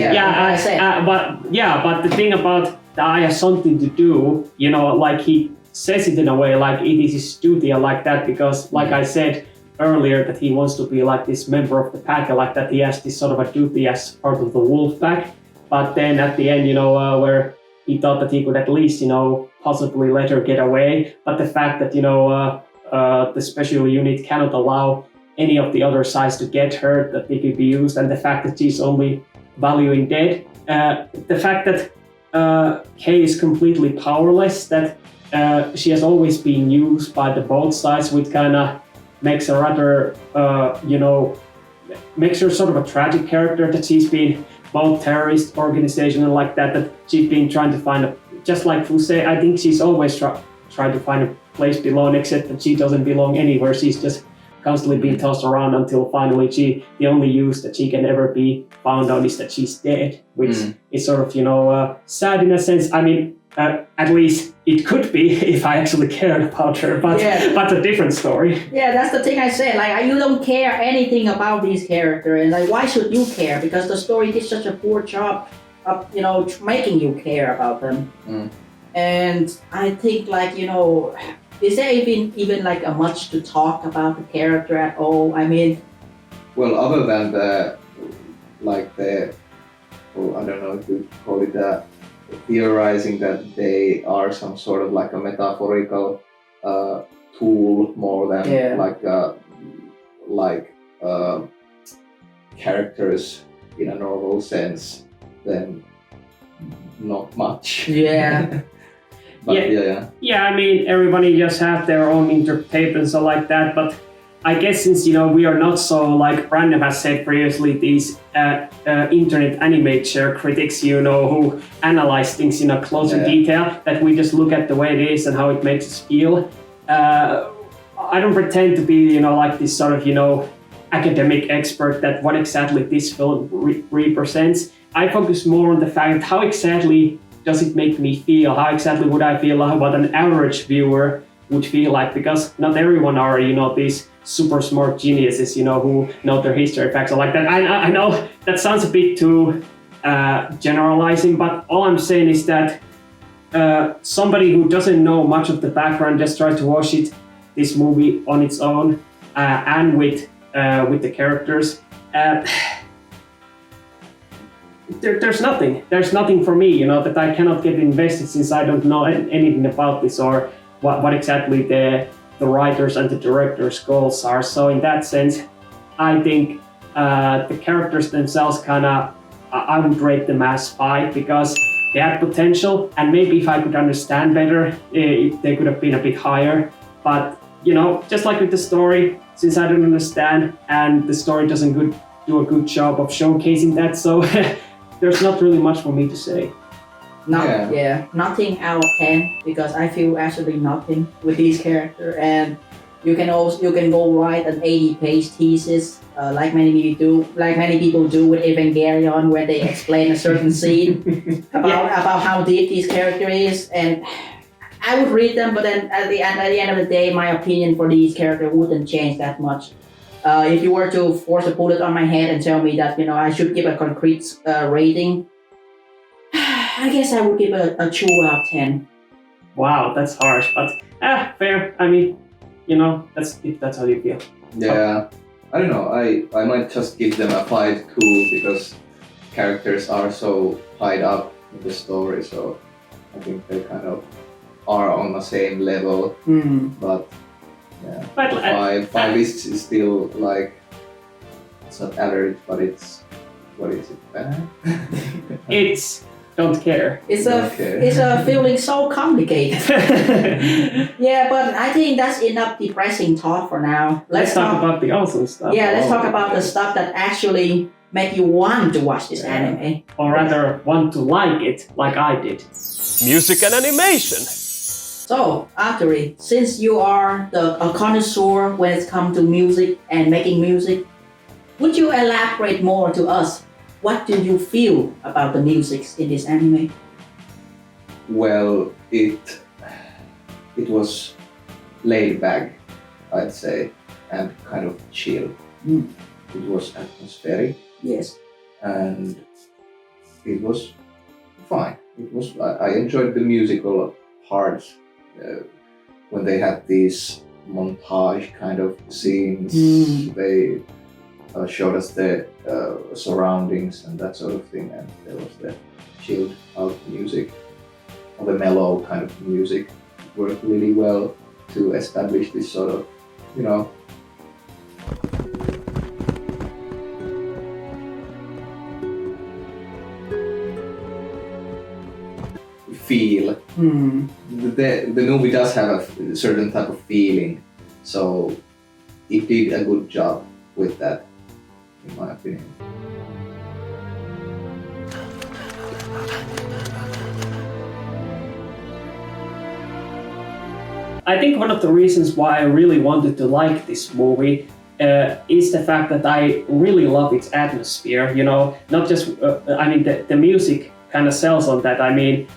But the thing about that I have something to do, like he says it in a way like it is his duty like that, because like I said earlier that he wants to be like this member of the pack, like that he has this sort of a duty as part of the wolf pack. But then at the end, where he thought that he could at least, possibly let her get away. But the fact that, the special unit cannot allow any of the other sides to get her, that they could be used, and the fact that she's only valuing dead, the fact that Kay is completely powerless, that she has always been used by the both sides, which kind of makes her rather, makes her sort of a tragic character, that she's been both terrorist organization and like that, that she's been trying to find just like Fuse, I think she's always tried to find a place belong, except that she doesn't belong anywhere. She's just constantly being tossed around until finally the only use that she can ever be found on is that she's dead, which is sort of, sad in a sense. I mean, at least it could be if I actually cared about her, but a different story. Yeah, that's the thing I said. Like, you don't care anything about these characters, and like, why should you care? Because the story did such a poor job of, making you care about them. And I think, like, is there even like a much to talk about the character at all? I mean, well, other than I don't know if you call it theorizing that they are some sort of like a metaphorical tool more than characters in a normal sense, then not much. Yeah. But I mean, everybody just have their own interpretations like that, but I guess since, we are not so, like Brandon has said previously, these internet animator critics, who analyze things in a closer detail, that we just look at the way it is and how it makes us feel. I don't pretend to be, like this sort of, academic expert that what exactly this film represents. I focus more on the fact how exactly does it make me feel? How exactly would I feel what an average viewer would feel like? Because not everyone are, these super smart geniuses, who know their history facts like that. I know that sounds a bit too generalizing, but all I'm saying is that somebody who doesn't know much of the background just tries to watch this movie on its own and with the characters. There's nothing for me, that I cannot get invested since I don't know anything about this or what exactly the writers and the directors' goals are. So in that sense, I think the characters themselves I would rate them as 5 because they had potential, and maybe if I could understand better, they could have been a bit higher. But just like with the story, since I don't understand and the story doesn't do a good job of showcasing that, so there's not really much for me to say. Nothing out of 10 because I feel actually nothing with these characters, and you can go write an 80-page thesis like many people do with Evangelion, where they explain a certain scene about how deep this character is, and I would read them, but then at the end of the day, my opinion for these characters wouldn't change that much. If you were to force a bullet on my head and tell me that I should give a concrete rating, I guess I would give a 2 out of 10. Wow, that's harsh, but fair. I mean, if that's how you feel. Yeah, I don't know. I might just give them a 5 too because characters are so tied up in the story. So I think they kind of are on the same level. But yeah, but five is still like it's not average, but it's what is it? Bad? It's don't care. It's Okay. it's a feeling so complicated. Yeah, but I think that's enough depressing talk for now. Let's talk about the awesome stuff. Yeah, let's Oh, talk about the okay. stuff that actually make you want to watch this Yeah. anime. Or rather, want to like it, like I did. Music and animation. So, Artturi, since you are a connoisseur when it comes to music and making music, would you elaborate more to us? What do you feel about the music in this anime? Well, it was laid back, I'd say, and kind of chill. Mm. It was atmospheric Yes. and it was fine. It was I enjoyed the musical parts when they had these montage kind of scenes. Mm. They showed us the surroundings and that sort of thing, and there was the chilled out music, or the mellow kind of music. It worked really well to establish this sort of, you know, feel. Hmm. The movie does have a certain type of feeling, so it did a good job with that, in my opinion. I think one of the reasons why I really wanted to like this movie is the fact that I really love its atmosphere. You know, not just I mean the music kind of sells on that. I mean,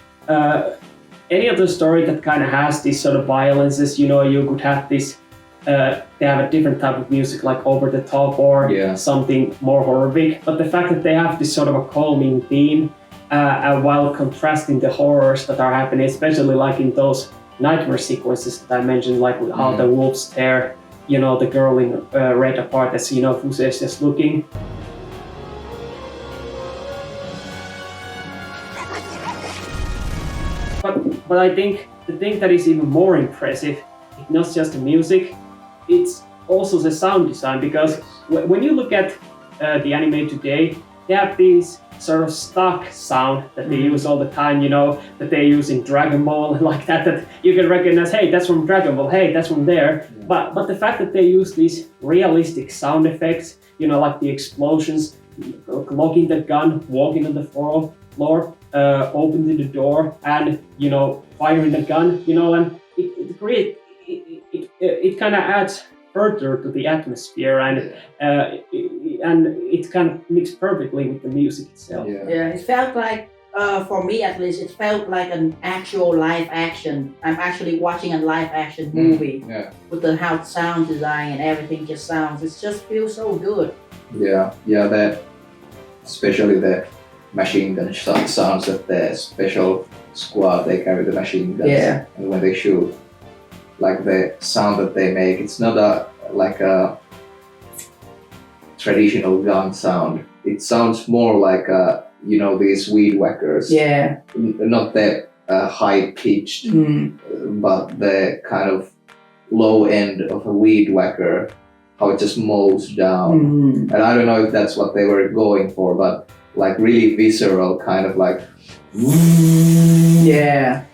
any other story that kind of has these sort of violences, you know, you could have this. They have a different type of music, like over the top or Yeah. something more horrific. But the fact that they have this sort of a calming theme, while contrasting the horrors that are happening, especially like in those nightmare sequences that I mentioned, like how the wolves tear, you know, the girl in red apart as, you know, Fuse is just looking. But I think the thing that is even more impressive, it's not just the music, it's also the sound design, because when you look at the anime today, they have these sort of stock sound that they use all the time, you know, that they use in Dragon Ball, like that you can recognize, hey, that's from Dragon Ball, hey, that's from there. Yeah. But the fact that they use these realistic sound effects, you know, like the explosions, locking the gun, walking on the floor, opening the door, and, you know, firing the gun, you know, and it kind of adds further to the atmosphere, and it kind of mixed perfectly with the music itself. Yeah. Yeah, it felt like, for me at least, it felt like an actual live action. I'm actually watching a live action movie Yeah. with the how sound design and everything just sounds. It just feels so good. Yeah. Especially the machine gun sounds that the special squad, they carry the machine guns, Yeah. and when they shoot, like the sound that they make, it's not like a traditional gun sound. It sounds more like you know, these weed whackers. Yeah. Not the high pitched, Mm. but the kind of low end of a weed whacker, how it just mows down. Mm. And I don't know if that's what they were going for, but like really visceral, kind of like. Yeah.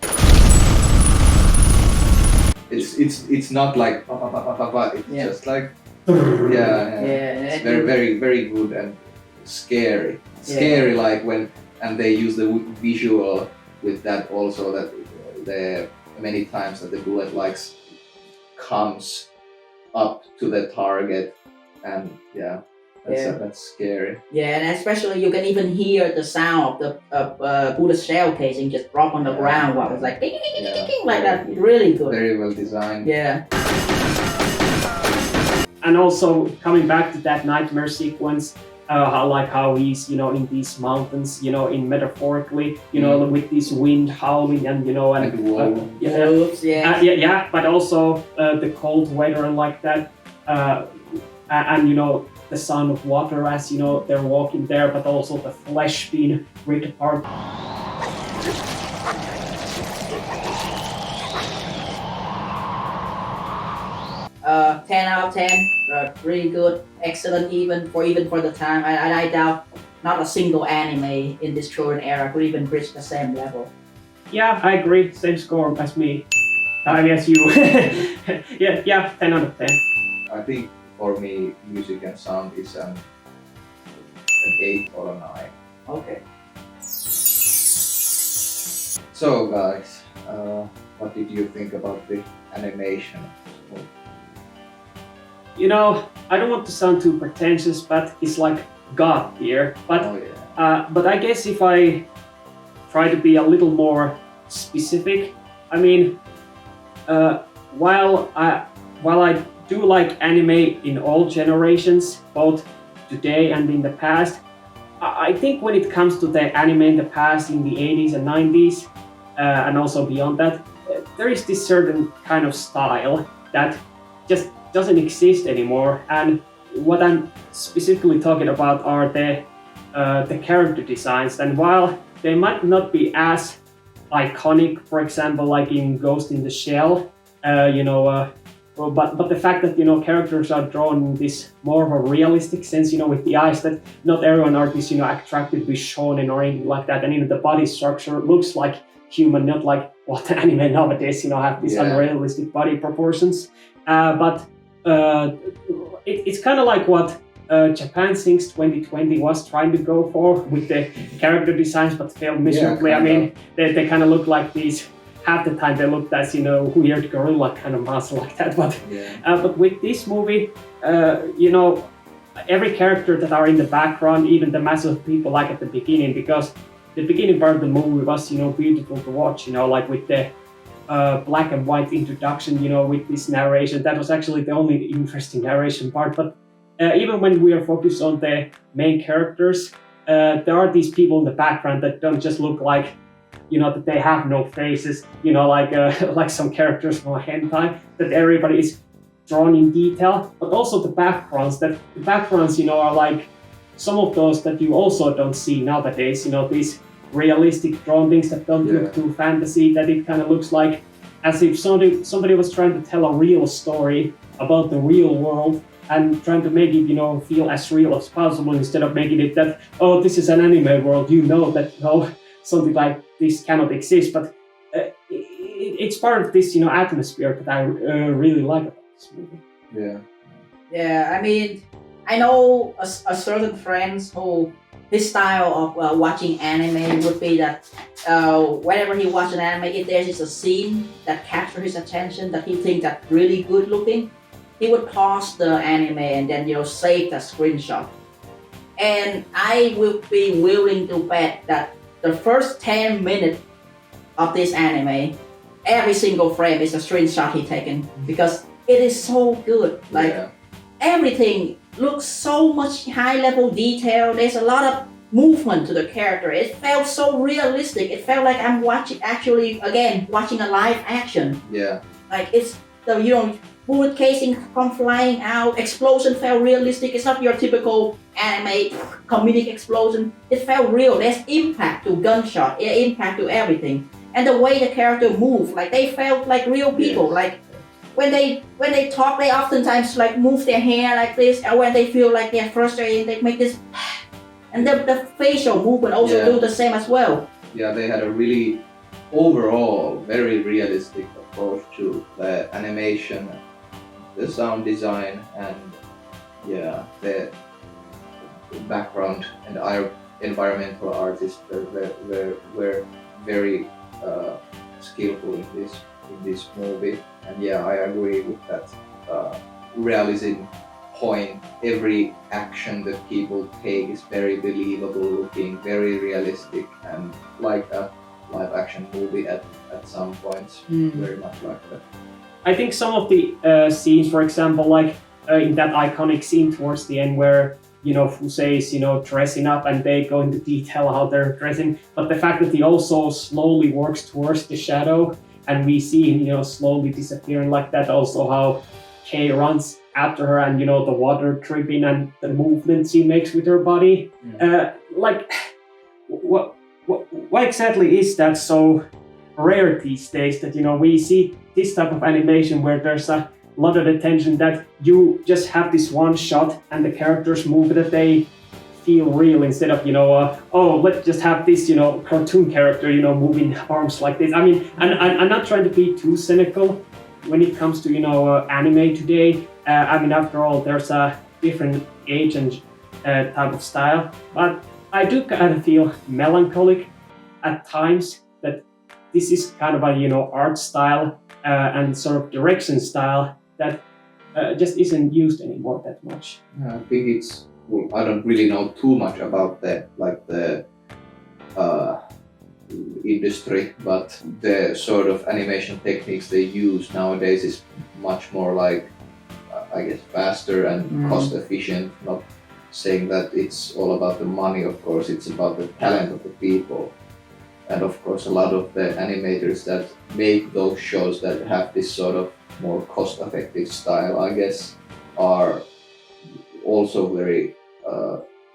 It's not like it's Yeah. just like yeah. Yeah. It's very very good and scary. Scary, like when, and they use the visual with that also, that the many times that the bullet comes up to the target, and that's scary. Yeah, and especially you can even hear the sound of the bullet shell casing just drop on the ground while it's like ding, ding, ding, ding, ding, like that. Really good. Very well designed. Yeah. And also coming back to that nightmare sequence, how he's, you know, in these mountains, you know, in metaphorically, you know, with this wind howling, and, you know, and Wolves, yeah. but also the cold weather and like that, and, you know, the sound of water as, you know, they're walking there, but also the flesh being ripped apart. 10 out of 10. Really good, excellent, even for the time. I doubt not a single anime in this current era could even reach the same level. Yeah, I agree. Same score as me. I guess you. yeah, 10 out of 10. I think for me, music and sound is an 8 or a 9. Okay. So guys, what did you think about the animation? You know, I don't want to sound too pretentious, but it's like God tier. But Oh yeah. but I guess if I try to be a little more specific, I mean, while I do like anime in all generations, both today and in the past, I think when it comes to the anime in the past, in the 80s and 90s, and also beyond that, there is this certain kind of style that just doesn't exist anymore. And what I'm specifically talking about are the character designs. And while they might not be as iconic, for example, like in Ghost in the Shell, but the fact that characters are drawn in this more of a realistic sense, with the eyes, that not everyone are this attracted to be shonen or anything like that, and even the body structure looks like human, not like what the anime nowadays have these unrealistic body proportions. But it's kind of like what Japan Sings 2020 was trying to go for with the character designs, but failed miserably. I mean, they kind of look like these. Half the time they looked as weird gorilla kind of muscle like that. But with this movie, every character that are in the background, even the mass of people like at the beginning, because the beginning part of the movie was beautiful to watch. Like with the black and white introduction, with this narration, that was actually the only interesting narration part. But even when we are focused on the main characters, there are these people in the background that don't just look like, that they have no faces, like some characters from a hentai, that everybody is drawn in detail, but also the backgrounds, are like some of those that you also don't see nowadays, these realistic drawn things that don't look too fantasy, that it kind of looks like as if somebody was trying to tell a real story about the real world and trying to make it, feel as real as possible, instead of making it that, oh, this is an anime world, that, something like this cannot exist. But it's part of this, atmosphere that I really like about this movie. Yeah. Yeah, I mean, I know a certain friends who his style of watching anime would be that whenever he watches an anime, if there is a scene that captures his attention that he thinks that really good looking, he would pause the anime and then save the screenshot. And I would be willing to bet that the first 10 minutes of this anime, every single frame is a screenshot he taken, because it is so good. Everything looks so much high level detail. There's a lot of movement to the character. It felt so realistic. It felt like I'm watching a live action. Yeah. Like it's the bullet casing come flying out, explosion felt realistic. It's not your typical anime comedic explosion. It felt real. There's impact to gunshot, impact to everything. And the way the character moved, like they felt like real people. Like when they talk, they oftentimes like move their hair like this, and when they feel like they're frustrated, they make this, and the facial movement also do the same as well. Yeah, they had a really overall very realistic approach to the animation, the sound design, and the background and our environmental artists were very skillful in this movie. And I agree with that realism point. Every action that people take is very believable looking, very realistic, and like a live action movie at some points. Very much like that. I think some of the scenes, for example, like in that iconic scene towards the end where Fusei is dressing up, and they go into detail how they're dressing, but the fact that he also slowly works towards the shadow, and we see him slowly disappearing like that, also how Kei runs after her, and the water dripping and the movements he makes with her body. What exactly is that so rare these days, that we see this type of animation where there's a lot of attention, that you just have this one shot and the characters move, that they feel real instead of let's just have this cartoon character moving arms like this. I mean, and I'm not trying to be too cynical when it comes to anime today. I mean, after all, there's a different age and type of style, but I do kind of feel melancholic at times that this is kind of a art style and sort of direction style that just isn't used anymore that much. I think I don't really know too much about the industry, but the sort of animation techniques they use nowadays is much more like, I guess, faster and cost efficient. Not saying that it's all about the money, of course, it's about the talent of the people. And of course, a lot of the animators that make those shows that have this sort of more cost-effective style, I guess, are also very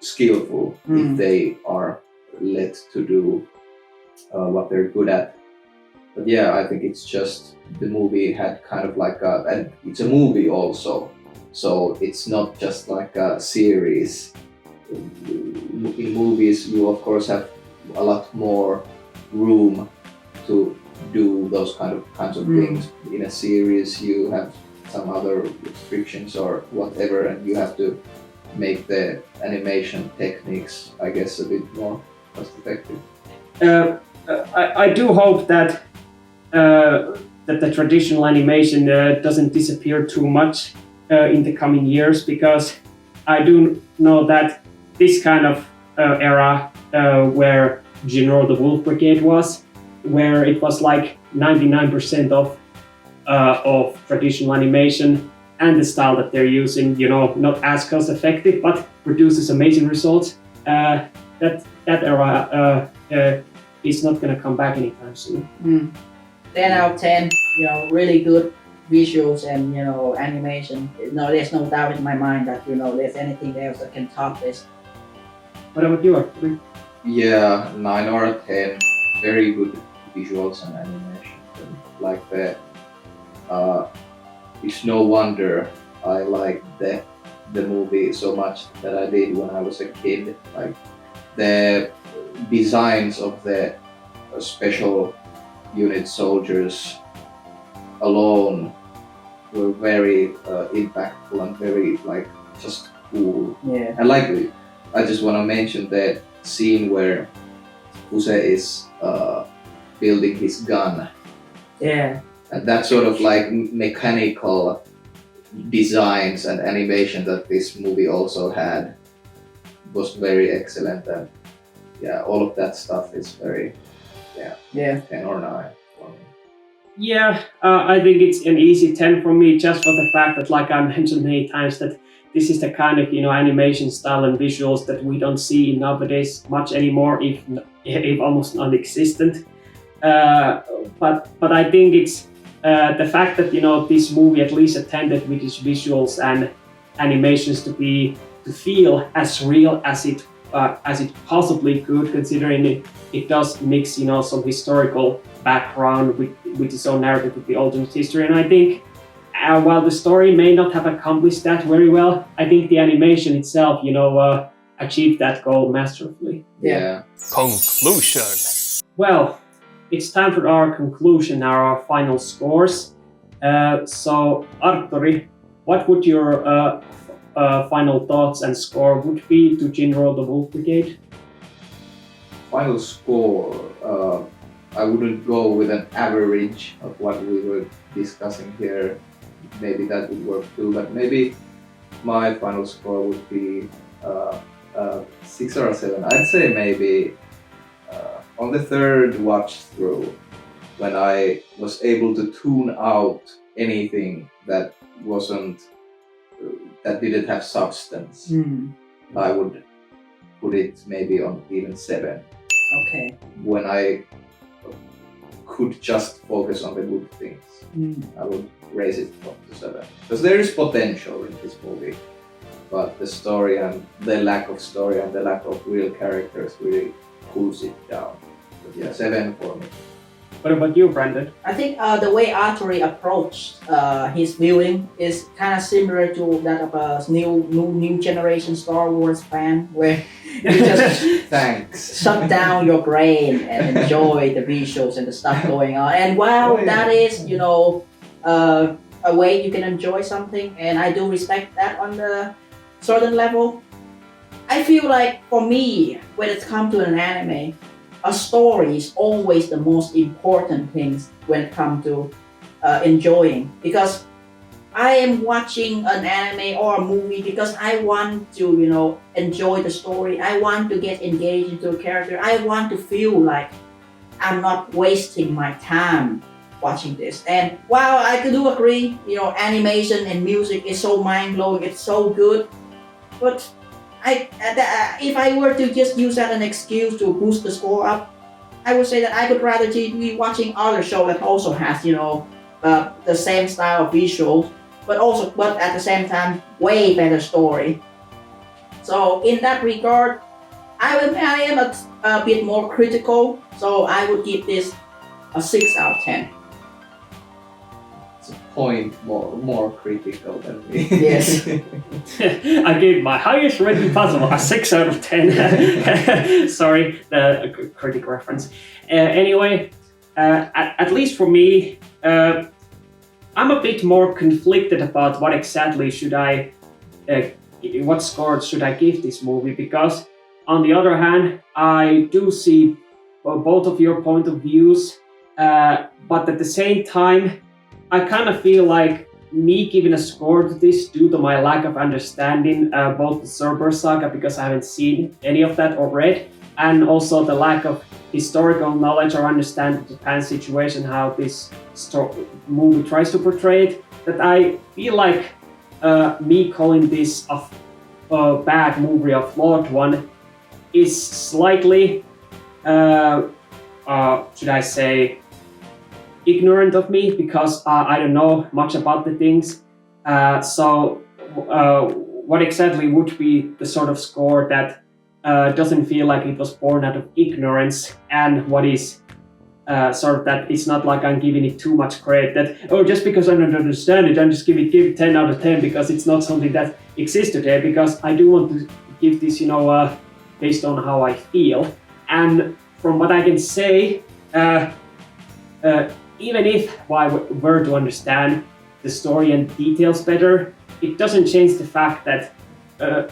skillful if they are let to do what they're good at. But yeah, I think it's just the movie had kind of like and it's a movie also, so it's not just like a series. In movies, you of course have a lot more room to do those kinds of things. In a series, you have some other restrictions or whatever, and you have to make the animation techniques, I guess, a bit more cost effective. I do hope that the traditional animation doesn't disappear too much in the coming years, because I do know that this kind of era where Jin-Roh the Wolf Brigade was, where it was like 99% of traditional animation and the style that they're using, not as cost effective, but produces amazing results. That era is not going to come back anytime soon. 10 out of 10, really good visuals and animation. No, there's no doubt in my mind that there's anything else that can top this. What about you, Artturi? Yeah, 9 out of 10. Very good visuals and animation. And like it's no wonder I liked the movie so much that I did when I was a kid. Like the designs of the special unit soldiers alone were very impactful and very just cool. Yeah. And I just want to mention the scene where Fuse is building his gun. Yeah. And that sort of mechanical designs and animation that this movie also had was very excellent, and yeah, all of that stuff is very 10 or 9 for me. Yeah, I think it's an easy 10 for me, just for the fact that, like I mentioned many times, that this is the kind of animation style and visuals that we don't see nowadays much anymore, if almost non-existent. But I think it's the fact that this movie at least attended with its visuals and animations to feel as real as it possibly could, considering it does mix some historical background with its own narrative with the alternate history. And I think while the story may not have accomplished that very well, I think the animation itself achieved that goal masterfully. Yeah. Conclusion. Well, it's time for our conclusion, our final scores. So, Artturi, what would your final thoughts and score would be to Jin-Roh the Wolf Brigade? Final score, I wouldn't go with an average of what we were discussing here. Maybe that would work too, but maybe my final score would be 6 or 7. I'd say maybe on the third watch through, when I was able to tune out anything that didn't have substance, I would put it maybe on even 7. Okay. When I could just focus on the good things, I would raise it up to 7. Because there is potential in this movie, but the story and the lack of story and the lack of real characters really cools it down. But yeah, 7 for me. What about you, Brandon? I think the way Artturi approached his viewing is kind of similar to that of a new generation Star Wars fan, where You just Thanks. shut down your brain and enjoy the visuals and the stuff going on. And wow, that is, a way you can enjoy something. And I do respect that on the certain level. I feel like for me, when it comes to an anime, a story is always the most important thing when it comes to enjoying. Because I am watching an anime or a movie because I want to, enjoy the story. I want to get engaged into a character. I want to feel like I'm not wasting my time watching this. And while I do agree, animation and music is so mind-blowing, it's so good. But if I were to just use that as an excuse to boost the score up, I would say that I could rather be watching other show that also has, the same style of visuals, but at the same time, way better story. So in that regard, I am a bit more critical. So I would give this a 6 out of 10. It's a point more critical than me. Yes. I gave my highest rating possible, a 6 out of 10. Sorry, the critic reference. Anyway, at least for me, I'm a bit more conflicted about what exactly what score should I give this movie, because on the other hand, I do see both of your point of views, but at the same time, I kind of feel like me giving a score to this due to my lack of understanding both the Cerberus saga, because I haven't seen any of that or read, and also the lack of historical knowledge or understand the Japan situation, how this movie tries to portray it, that I feel like me calling this a bad movie, a flawed one, is slightly, should I say, ignorant of me, because I don't know much about the things. So what exactly would be the sort of score that doesn't feel like it was born out of ignorance, and what is sort of that it's not like I'm giving it too much credit, that just because I don't understand it, I'm just give it 10 out of 10 because it's not something that exists today, because I do want to give this, based on how I feel. And from what I can say, even if I were to understand the story and details better, it doesn't change the fact that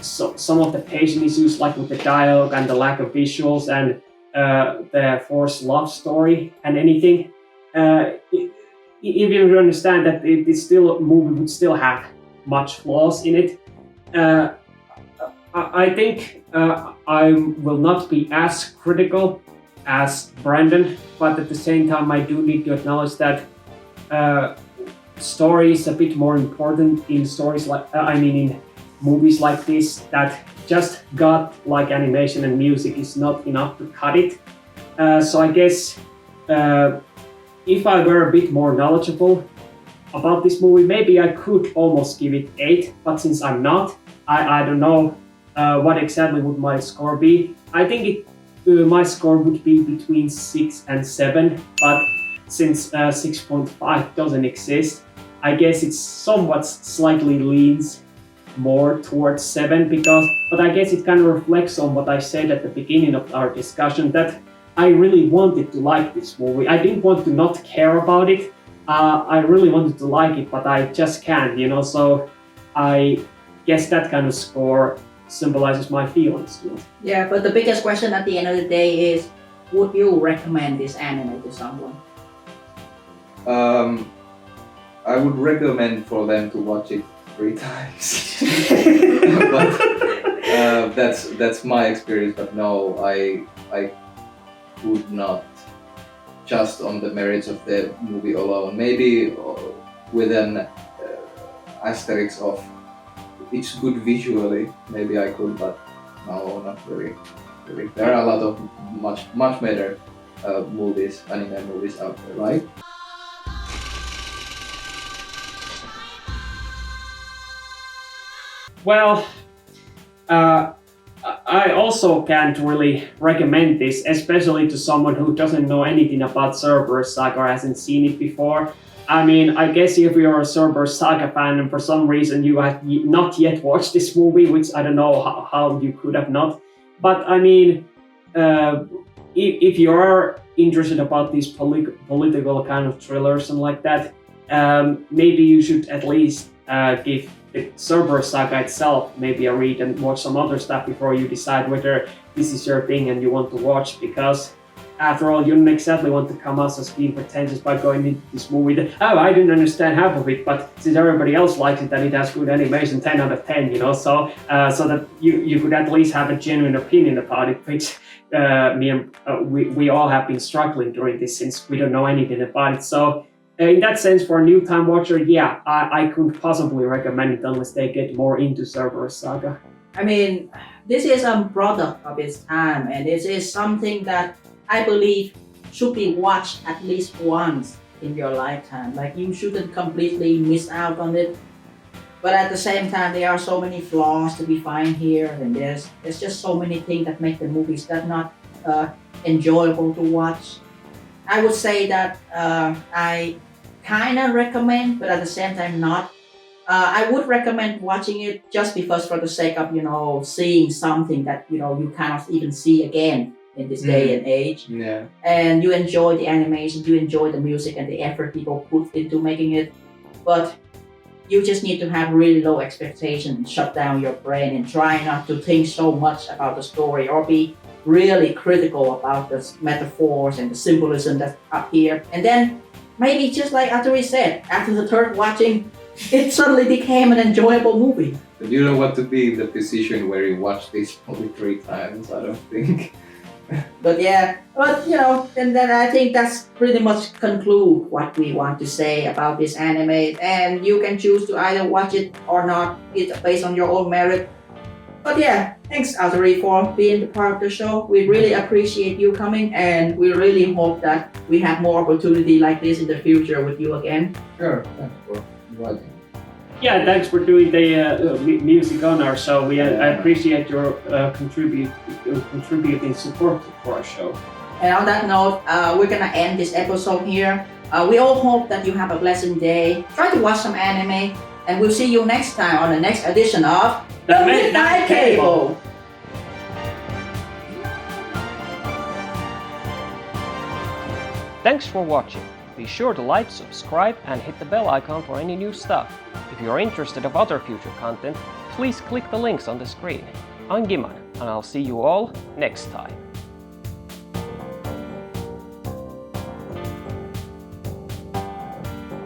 some of the pacing issues, like with the dialogue and the lack of visuals and the forced love story and anything, if you understand that a movie would still have much flaws in it, I think I will not be as critical as Brandon, but at the same time I do need to acknowledge that story is a bit more important in stories in movies like this, that just got like animation and music is not enough to cut it. So I guess if I were a bit more knowledgeable about this movie, maybe I could almost give it 8, but since I'm not, I don't know what exactly would my score be. I think my score would be between 6 and 7, but since 6.5 doesn't exist, I guess it's somewhat slightly leans more towards 7, but I guess it kind of reflects on what I said at the beginning of our discussion, that I really wanted to like this movie. I didn't want to not care about it. I really wanted to like it, but I just can't, so I guess that kind of score symbolizes my feelings. Yeah, but the biggest question at the end of the day is, would you recommend this anime to someone? I would recommend for them to watch it 3 times. But that's my experience. But no, I would not, just on the merits of the movie alone. Maybe with an asterisk of it's good visually. Maybe I could, but no, not really. There are a lot of much better movies, anime movies out there, right? Well, I also can't really recommend this, especially to someone who doesn't know anything about Cerberus Saga or hasn't seen it before. I mean, I guess if you're a Cerberus Saga fan and for some reason you have not yet watched this movie, which I don't know how you could have not, But I mean, if you are interested about these political kind of thrillers and like that, maybe you should at least give the Cerberus saga itself maybe a read and watch some other stuff before you decide whether this is your thing and you want to watch, because after all, you don't exactly want to come us as being pretentious by going into this movie that, oh, I didn't understand half of it, but since everybody else likes it, then it has good animation, 10 out of 10, you know, so that you could at least have a genuine opinion about it, which we all have been struggling during this since we don't know anything about it. So in that sense, for a new time watcher, yeah, I couldn't possibly recommend it unless they get more into Cerberus Saga. I mean, this is a product of its time, and this is something that I believe should be watched at least once in your lifetime. Like, you shouldn't completely miss out on it. But at the same time, there are so many flaws to be found here, and there's just so many things that make the movies that not enjoyable to watch. I would say that I kind of recommend, but at the same time not. I would recommend watching it just because for the sake of, seeing something that, you cannot even see again in this day and age. Yeah. And you enjoy the animation, you enjoy the music and the effort people put into making it. But you just need to have really low expectations, shut down your brain and try not to think so much about the story or be really critical about the metaphors and the symbolism that's up here. And then maybe just like Artturi said, after the third watching, it suddenly became an enjoyable movie. But you don't want to be in the position where you watch this probably 3 times, I don't think. But and then I think that's pretty much conclude what we want to say about this anime. And you can choose to either watch it or not. It's based on your own merit. But yeah, thanks Artturi for being a part of the show. We really appreciate you coming, and we really hope that we have more opportunity like this in the future with you again. Sure, thanks for inviting me. Yeah, thanks for doing the music on our show. I appreciate your contributing support for our show. And on that note, we're gonna end this episode here. We all hope that you have a pleasant day. Try to watch some anime, and we'll see you next time on the next edition of The Midnight Cable. Thanks for watching. Be sure to like, subscribe, and hit the bell icon for any new stuff. If you're interested in other future content, please click the links on the screen. I'm Giman, and I'll see you all next time.